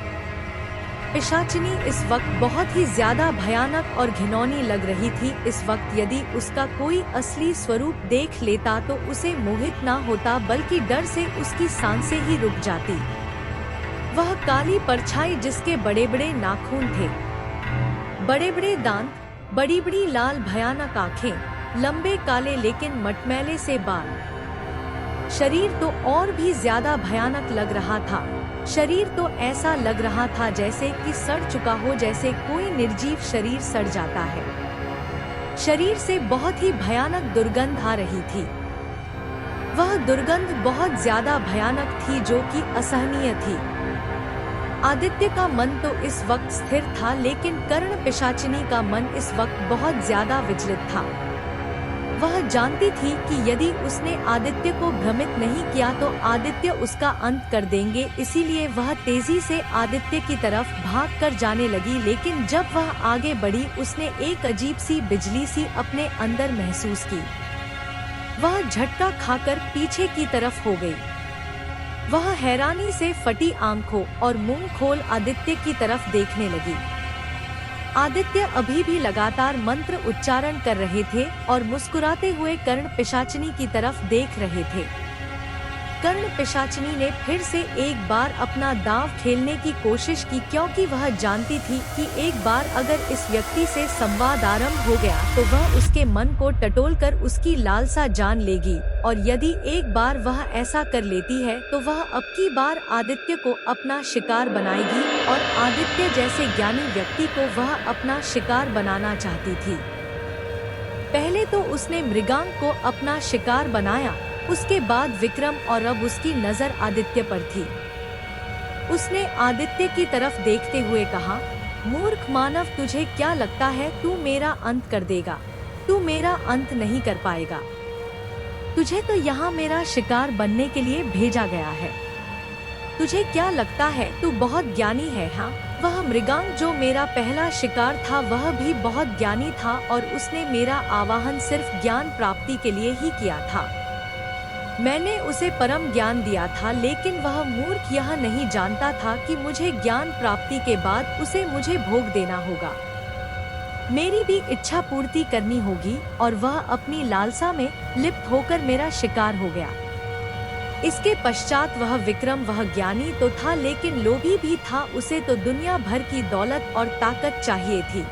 पिशाचिनी इस वक्त बहुत ही ज्यादा भयानक और घिनौनी लग रही थी। इस वक्त यदि उसका कोई असली स्वरूप देख लेता तो उसे मोहित ना होता, बल्कि डर से उसकी सांसें ही रुक जाती। वह काली परछाई जिसके बड़े बड़े नाखून थे, बड़े बड़े दांत, बड़ी बड़ी लाल भयानक आँखें, लंबे काले लेकिन मटमैले से बाल, शरीर तो और भी ज्यादा भयानक लग रहा था। शरीर तो ऐसा लग रहा था जैसे कि सड़ चुका हो, जैसे कोई निर्जीव शरीर सड़ जाता है। शरीर से बहुत ही भयानक दुर्गंध आ रही थी। वह दुर्गंध बहुत ज्यादा भयानक थी, जो कि असहनीय थी। आदित्य का मन तो इस वक्त स्थिर था, लेकिन कर्ण पिशाचिनी का मन इस वक्त बहुत ज्यादा विचलित था। वह जानती थी कि यदि उसने आदित्य को भ्रमित नहीं किया तो आदित्य उसका अंत कर देंगे, इसीलिए वह तेजी से आदित्य की तरफ भागकर जाने लगी। लेकिन जब वह आगे बढ़ी, उसने एक अजीब सी बिजली सी अपने अंदर महसूस की। वह झटका खाकर पीछे की तरफ हो गई। वह हैरानी से फटी आंखों और मुंह खोल आदित्य की तरफ देखने लगी। आदित्य अभी भी लगातार मंत्र उच्चारण कर रहे थे और मुस्कुराते हुए कर्ण पिशाचिनी की तरफ देख रहे थे। कर्ण पिशाचिनी ने फिर से एक बार अपना दांव खेलने की कोशिश की, क्योंकि वह जानती थी कि एक बार अगर इस व्यक्ति से संवाद आरंभ हो गया तो वह उसके मन को टटोलकर उसकी लालसा जान लेगी, और यदि एक बार वह ऐसा कर लेती है तो वह अब की बार आदित्य को अपना शिकार बनाएगी, और आदित्य जैसे ज्ञानी व्यक्ति को वह अपना शिकार बनाना चाहती थी। पहले तो उसने मृगांक को अपना शिकार बनाया, उसके बाद विक्रम, और अब उसकी नजर आदित्य पर थी। उसने आदित्य की तरफ देखते हुए कहा, मूर्ख मानव, तुझे क्या लगता है तू मेरा अंत कर देगा? तू मेरा अंत नहीं कर पाएगा। तुझे तो यहाँ मेरा शिकार बनने के लिए भेजा गया है। तुझे क्या लगता है तू बहुत ज्ञानी है? हाँ, वह मृगांक जो मेरा पहला शिकार था वह भी बहुत ज्ञानी था, और उसने मेरा आवाहन सिर्फ ज्ञान प्राप्ति के लिए ही किया था। मैंने उसे परम ज्ञान दिया था, लेकिन वह मूर्ख यह नहीं जानता था कि मुझे ज्ञान प्राप्ति के बाद उसे मुझे भोग देना होगा। मेरी भी इच्छा पूर्ति करनी होगी, और वह अपनी लालसा में लिप्त होकर मेरा शिकार हो गया। इसके पश्चात वह विक्रम, वह ज्ञानी तो था लेकिन लोभी भी था। उसे तो दुनिया भर की दौलत और ताकत चाहिए थी।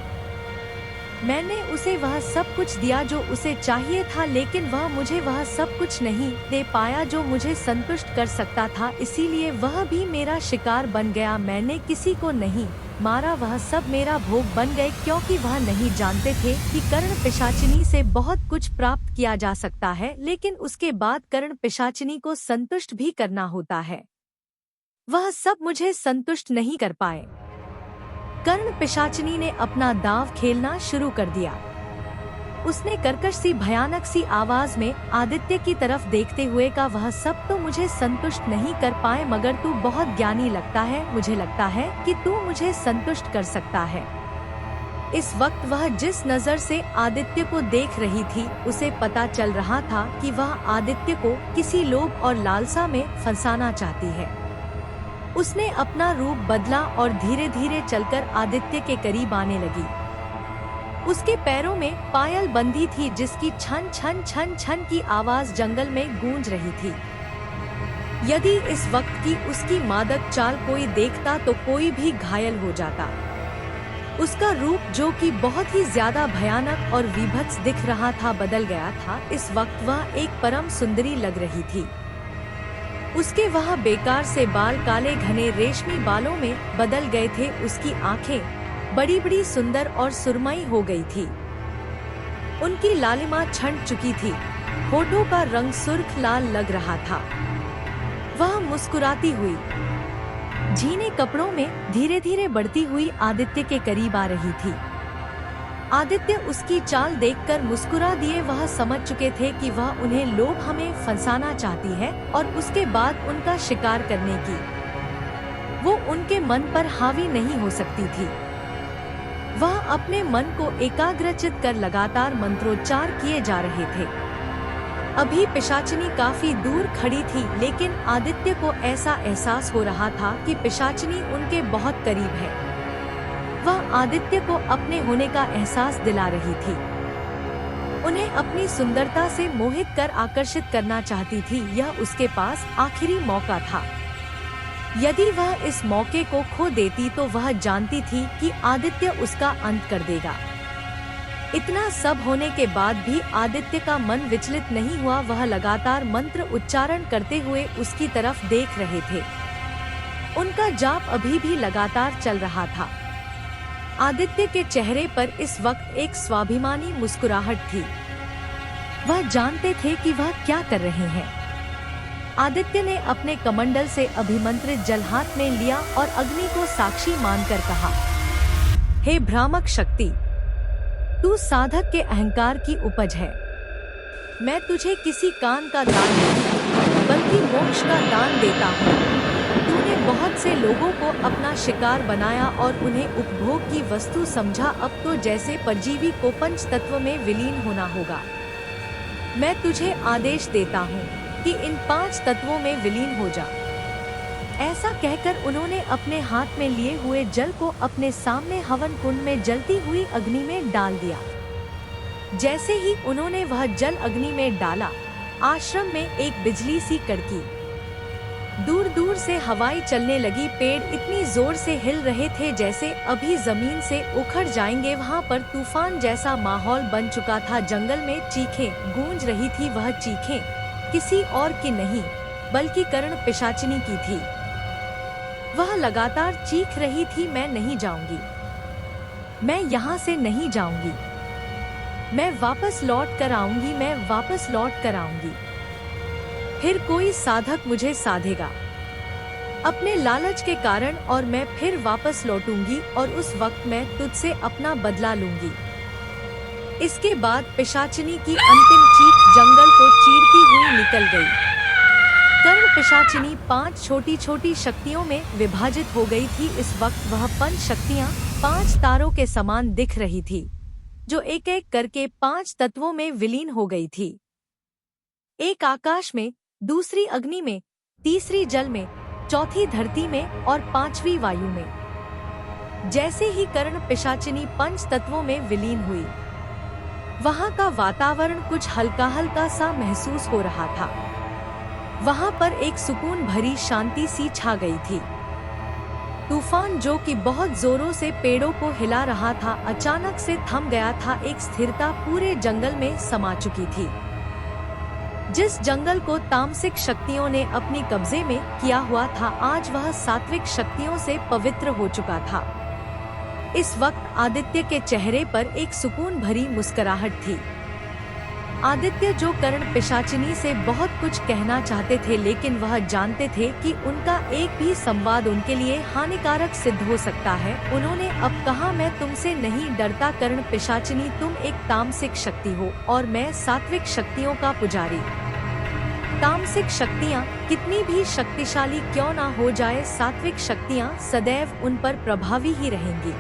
मैंने उसे वह सब कुछ दिया जो उसे चाहिए था, लेकिन वह मुझे वह सब कुछ नहीं दे पाया जो मुझे संतुष्ट कर सकता था, इसीलिए वह भी मेरा शिकार बन गया। मैंने किसी को नहीं मारा, वह सब मेरा भोग बन गए, क्योंकि वह नहीं जानते थे कि कर्ण पिशाचिनी से बहुत कुछ प्राप्त किया जा सकता है, लेकिन उसके बाद कर्ण पिशाचिनी को संतुष्ट भी करना होता है। वह सब मुझे संतुष्ट नहीं कर पाए। कर्ण पिशाचिनी ने अपना दांव खेलना शुरू कर दिया। उसने कर्कश सी भयानक सी आवाज में आदित्य की तरफ देखते हुए कहा, वह सब तो मुझे संतुष्ट नहीं कर पाए, मगर तू बहुत ज्ञानी लगता है। मुझे लगता है कि तू मुझे संतुष्ट कर सकता है। इस वक्त वह जिस नजर से आदित्य को देख रही थी, उसे पता चल रहा था कि वह आदित्य को किसी लोभ और लालसा में फंसाना चाहती है। उसने अपना रूप बदला और धीरे धीरे चलकर आदित्य के करीब आने लगी। उसके पैरों में पायल बंधी थी, जिसकी छन छन छन छन की आवाज जंगल में गूंज रही थी। यदि इस वक्त की उसकी मादक चाल कोई देखता तो कोई भी घायल हो जाता। उसका रूप जो कि बहुत ही ज्यादा भयानक और विभत्स दिख रहा था बदल गया था। इस वक्त वह एक परम सुंदरी लग रही थी। उसके वह बेकार से बाल काले घने रेशमी बालों में बदल गए थे। उसकी आंखें बड़ी बड़ी सुंदर और सुरमई हो गई थी। उनकी लालिमा छंट चुकी थी। होठों का रंग सुर्ख लाल लग रहा था। वह मुस्कुराती हुई झीने कपड़ों में धीरे धीरे बढ़ती हुई आदित्य के करीब आ रही थी। आदित्य उसकी चाल देखकर मुस्कुरा दिए। वह समझ चुके थे कि वह उन्हें लोभ हमें फंसाना चाहती है और उसके बाद उनका शिकार करने की वो उनके मन पर हावी नहीं हो सकती थी। वह अपने मन को एकाग्रचित कर लगातार मंत्रोच्चार किए जा रहे थे। अभी पिशाचिनी काफी दूर खड़ी थी, लेकिन आदित्य को ऐसा एहसास हो रहा था कि पिशाचिनी उनके बहुत करीब है। वह आदित्य को अपने होने का एहसास दिला रही थी। उन्हें अपनी सुंदरता से मोहित कर आकर्षित करना चाहती थी। यह उसके पास आखिरी मौका था। यदि वह इस मौके को खो देती तो वह जानती थी कि आदित्य उसका अंत कर देगा। इतना सब होने के बाद भी आदित्य का मन विचलित नहीं हुआ। वह लगातार मंत्र उच्चारण करते हुए उसकी तरफ देख रहे थे। उनका जाप अभी भी लगातार चल रहा था। आदित्य के चेहरे पर इस वक्त एक स्वाभिमानी मुस्कुराहट थी। वह जानते थे कि वह क्या कर रहे हैं। आदित्य ने अपने कमंडल से अभिमंत्रित जल हाथ में लिया और अग्नि को साक्षी मानकर कहा, हे भ्रामक शक्ति, तू साधक के अहंकार की उपज है। मैं तुझे किसी कान का दान नहीं बल्कि मोक्ष का दान देता हूँ। तूने बहुत से लोगों को अपना शिकार बनाया और उन्हें उपभोग की वस्तु समझा। अब तो जैसे परजीवी को पंच तत्व में विलीन होना होगा। मैं तुझे आदेश देता हूँ कि इन 5 तत्वों में विलीन हो जा। ऐसा कहकर उन्होंने अपने हाथ में लिए हुए जल को अपने सामने हवन कुंड में जलती हुई अग्नि में डाल दिया। जैसे ही उन्होंने वह जल अग्नि में डाला, आश्रम में एक बिजली सी कड़की। दूर दूर से हवाएं चलने लगी। पेड़ इतनी जोर से हिल रहे थे जैसे अभी जमीन से उखड़ जाएंगे। वहाँ पर तूफान जैसा माहौल बन चुका था। जंगल में चीखें गूंज रही थी। वह चीखें किसी और की नहीं बल्कि कर्ण पिशाचिनी की थी। वह लगातार चीख रही थी, मैं नहीं जाऊंगी, मैं यहाँ से नहीं जाऊंगी, मैं वापस लौट कर आऊंगी, मैं वापस लौट कर आऊंगी। फिर कोई साधक मुझे साधेगा अपने लालच के कारण और मैं फिर वापस लौटूंगी और उस वक्त मैं तुझसे अपना बदला लूंगी। इसके बाद पिशाचिनी की अंतिम चीख जंगल को चीरती हुई निकल गई। कर्ण पिशाचिनी 5 छोटी छोटी शक्तियों में विभाजित हो गई थी। इस वक्त वह 5 शक्तियाँ 5 तारों के समान दिख रही थी, जो एक एक करके 5 तत्वों में विलीन हो गई थी। एक आकाश में, दूसरी अग्नि में, तीसरी जल में, चौथी धरती में और 5वीं वायु में। जैसे ही कर्ण पिशाचिनी 5 तत्वों में विलीन हुई, वहाँ का वातावरण कुछ हल्का हल्का सा महसूस हो रहा था। वहाँ पर एक सुकून भरी शांति सी छा गई थी। तूफान जो कि बहुत जोरों से पेड़ों को हिला रहा था, अचानक से थम गया था। एक स्थिरता पूरे जंगल में समा चुकी थी। जिस जंगल को तामसिक शक्तियों ने अपने कब्जे में किया हुआ था, आज वह सात्विक शक्तियों से पवित्र हो चुका था। इस वक्त आदित्य के चेहरे पर एक सुकून भरी मुस्कुराहट थी। आदित्य जो कर्ण पिशाचिनी से बहुत कुछ कहना चाहते थे, लेकिन वह जानते थे कि उनका एक भी संवाद उनके लिए हानिकारक सिद्ध हो सकता है। उन्होंने अब कहा, मैं तुमसे नहीं डरता कर्ण पिशाचिनी, तुम एक तामसिक शक्ति हो और मैं सात्विक शक्तियों का पुजारी। तामसिक शक्तियाँ कितनी भी शक्तिशाली क्यों ना हो जाए, सात्विक शक्तियाँ सदैव उन पर प्रभावी ही रहेंगी।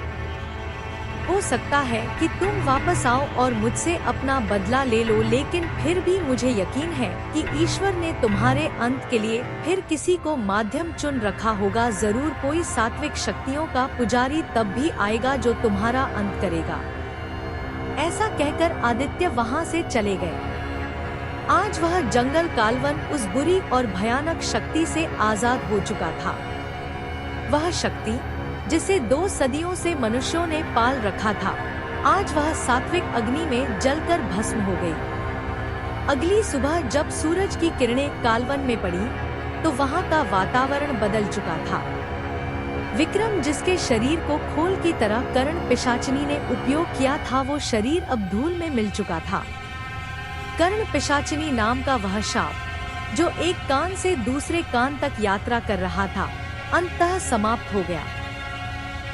हो सकता है कि तुम वापस आओ और मुझसे अपना बदला ले लो, लेकिन फिर भी मुझे यकीन है कि ईश्वर ने तुम्हारे अंत के लिए फिर किसी को माध्यम चुन रखा होगा। जरूर कोई सात्विक शक्तियों का पुजारी तब भी आएगा जो तुम्हारा अंत करेगा। ऐसा कहकर आदित्य वहाँ से चले गए। आज वह जंगल कालवन उस बुरी और भयानक शक्ति से आजाद हो चुका था। वह शक्ति जिसे 2 सदियों से मनुष्यों ने पाल रखा था, आज वह सात्विक अग्नि में जलकर भस्म हो गई। अगली सुबह जब सूरज की किरणें कालवन में पड़ी तो वहाँ का वातावरण बदल चुका था। विक्रम, जिसके शरीर को खोल की तरह कर्ण पिशाचिनी ने उपयोग किया था, वो शरीर अब धूल में मिल चुका था। कर्ण पिशाचिनी नाम का वह शाप, जो एक कान से दूसरे कान तक यात्रा कर रहा था, अंततः समाप्त हो गया।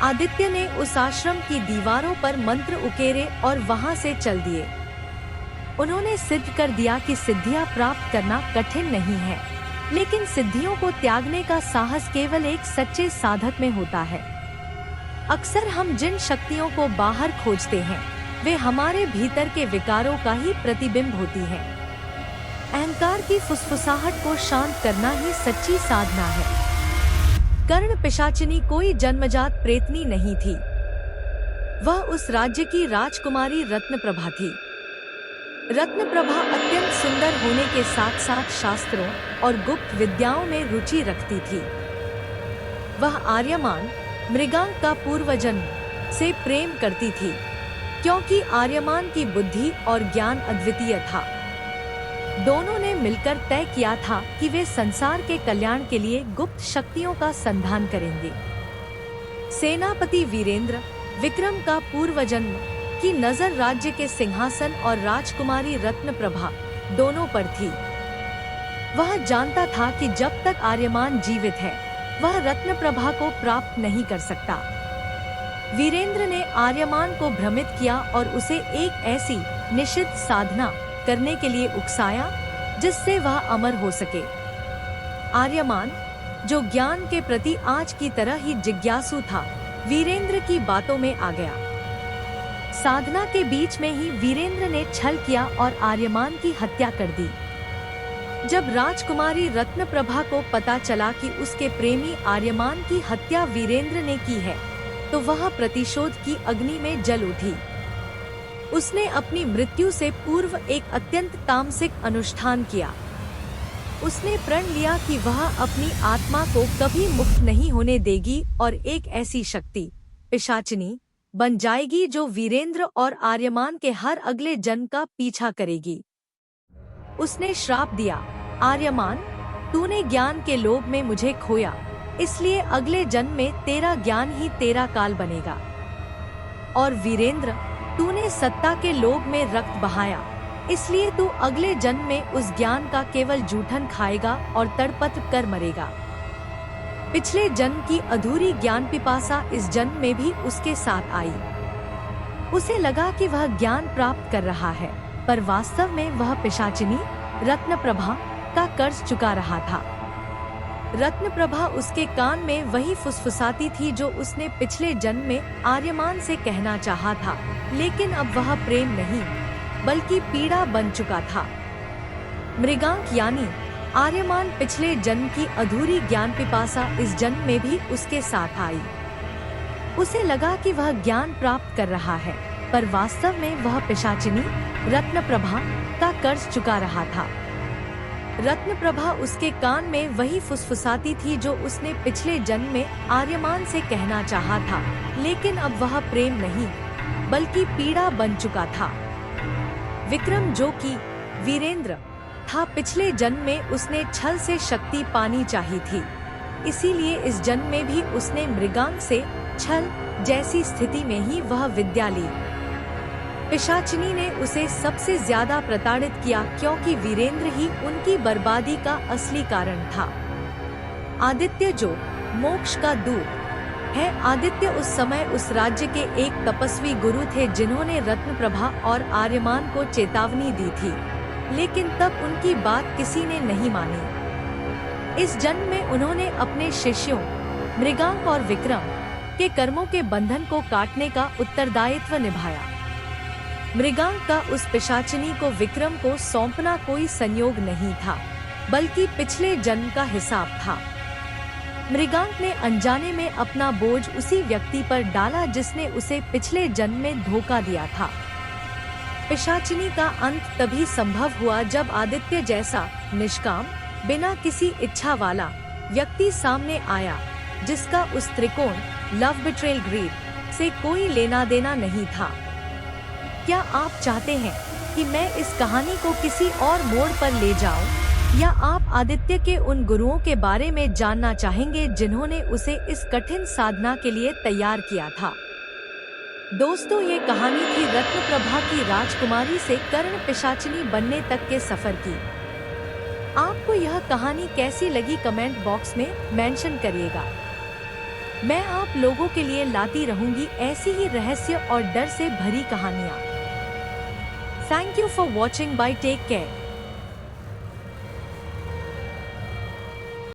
आदित्य ने उस आश्रम की दीवारों पर मंत्र उकेरे और वहां से चल दिए। उन्होंने सिद्ध कर दिया कि सिद्धियां प्राप्त करना कठिन नहीं है, लेकिन सिद्धियों को त्यागने का साहस केवल एक सच्चे साधक में होता है। अक्सर हम जिन शक्तियों को बाहर खोजते हैं, वे हमारे भीतर के विकारों का ही प्रतिबिंब होती हैं। अहंकार की फुसफुसाहट को शांत करना ही सच्ची साधना है। कर्ण पिशाचिनी कोई जन्मजात प्रेतनी नहीं थी। वह उस राज्य की राजकुमारी रत्नप्रभा थी। रत्नप्रभा अत्यंत सुंदर होने के साथ साथ शास्त्रों और गुप्त विद्याओं में रुचि रखती थी। वह आर्यमान, मृगांक का पूर्वजन्म से प्रेम करती थी, क्योंकि आर्यमान की बुद्धि और ज्ञान अद्वितीय था। दोनों ने मिलकर तय किया था कि वे संसार के कल्याण के लिए गुप्त शक्तियों का संधान करेंगे। सेनापति वीरेंद्र, विक्रम का पूर्वजन्म, की नजर राज्य के सिंहासन और राजकुमारी रत्नप्रभा दोनों पर थी। वह जानता था कि जब तक आर्यमान जीवित है, वह रत्नप्रभा को प्राप्त नहीं कर सकता। वीरेंद्र ने आर्यमान को भ्रमित किया और उसे एक ऐसी निषिद्ध साधना करने के लिए उकसाया जिससे वह अमर हो सके। आर्यमान, जो ज्ञान के प्रति आज की तरह ही जिज्ञासु था, वीरेंद्र की बातों में आ गया। साधना के बीच में ही वीरेंद्र ने छल किया और आर्यमान की हत्या कर दी। जब राजकुमारी रत्नप्रभा को पता चला कि उसके प्रेमी आर्यमान की हत्या वीरेंद्र ने की है, तो वह प्रतिशोध की अग्नि में जल उठी। उसने अपनी मृत्यु से पूर्व एक अत्यंत तामसिक अनुष्ठान किया। उसने प्रण लिया कि वह अपनी आत्मा को कभी मुक्त नहीं होने देगी और एक ऐसी शक्ति, पिशाचिनी, बन जाएगी जो वीरेंद्र और आर्यमान के हर अगले जन्म का पीछा करेगी। उसने श्राप दिया, आर्यमान, तूने ज्ञान के लोभ में मुझे खोया, इसलिए अगले जन्म में तेरा ज्ञान ही तेरा काल बनेगा। और वीरेंद्र, तूने सत्ता के लोभ में रक्त बहाया, इसलिए तू अगले जन्म में उस ज्ञान का केवल जूठन खाएगा और तड़पत कर मरेगा। पिछले जन्म की अधूरी ज्ञान पिपासा इस जन्म में भी उसके साथ आई। उसे लगा कि वह ज्ञान प्राप्त कर रहा है, पर वास्तव में वह पिशाचिनी रत्नप्रभा का कर्ज चुका रहा था। रत्नप्रभा उसके कान में वही फुसफुसाती थी जो उसने पिछले जन्म में आर्यमान से कहना चाहा था, लेकिन अब वह प्रेम नहीं बल्कि पीड़ा बन चुका था। मृगांक यानी आर्यमान पिछले जन्म की अधूरी ज्ञान पिपासा इस जन्म में भी उसके साथ आई। उसे लगा कि वह ज्ञान प्राप्त कर रहा है, पर वास्तव में वह पिशाचिनी रत्नप्रभा का कर्ज चुका रहा था। रत्नप्रभा उसके कान में वही फुसफुसाती थी जो उसने पिछले जन्म में आर्यमान से कहना चाहा था, लेकिन अब वह प्रेम नहीं बल्कि पीड़ा बन चुका था। विक्रम, जो कि वीरेंद्र था, पिछले जन्म में उसने छल से शक्ति पानी चाही थी, इसीलिए इस जन्म में भी उसने मृगांक से छल जैसी स्थिति में ही वह विद्या ली। पिशाचिनी ने उसे सबसे ज्यादा प्रताड़ित किया, क्योंकि वीरेंद्र ही उनकी बर्बादी का असली कारण था। आदित्य, जो मोक्ष का दूत है, आदित्य उस समय उस राज्य के एक तपस्वी गुरु थे जिन्होंने रत्नप्रभा और आर्यमान को चेतावनी दी थी, लेकिन तब उनकी बात किसी ने नहीं मानी। इस जन्म में उन्होंने अपने शिष्यों मृगांक और विक्रम के कर्मों के बंधन को काटने का उत्तरदायित्व निभाया। मृगांक का उस पिशाचिनी को विक्रम को सौंपना कोई संयोग नहीं था, बल्कि पिछले जन्म का हिसाब था। मृगांक ने अनजाने में अपना बोझ उसी व्यक्ति पर डाला जिसने उसे पिछले जन्म में धोखा दिया था। पिशाचिनी का अंत तभी संभव हुआ जब आदित्य जैसा निष्काम, बिना किसी इच्छा वाला व्यक्ति सामने आया, जिसका उस त्रिकोण लव बिट्रेल ग्रीड से कोई लेना देना नहीं था। क्या आप चाहते हैं कि मैं इस कहानी को किसी और मोड़ पर ले जाऊं, या आप आदित्य के उन गुरुओं के बारे में जानना चाहेंगे जिन्होंने उसे इस कठिन साधना के लिए तैयार किया था? दोस्तों, ये कहानी थी रत्नप्रभा की राजकुमारी से कर्ण पिशाचिनी बनने तक के सफर की। आपको यह कहानी कैसी लगी कमेंट बॉक्स में मेंशन करिएगा। मैं आप लोगों के लिए लाती रहूंगी ऐसी ही रहस्य और डर से भरी कहानियाँ। Thank you for watching. Bye, take care.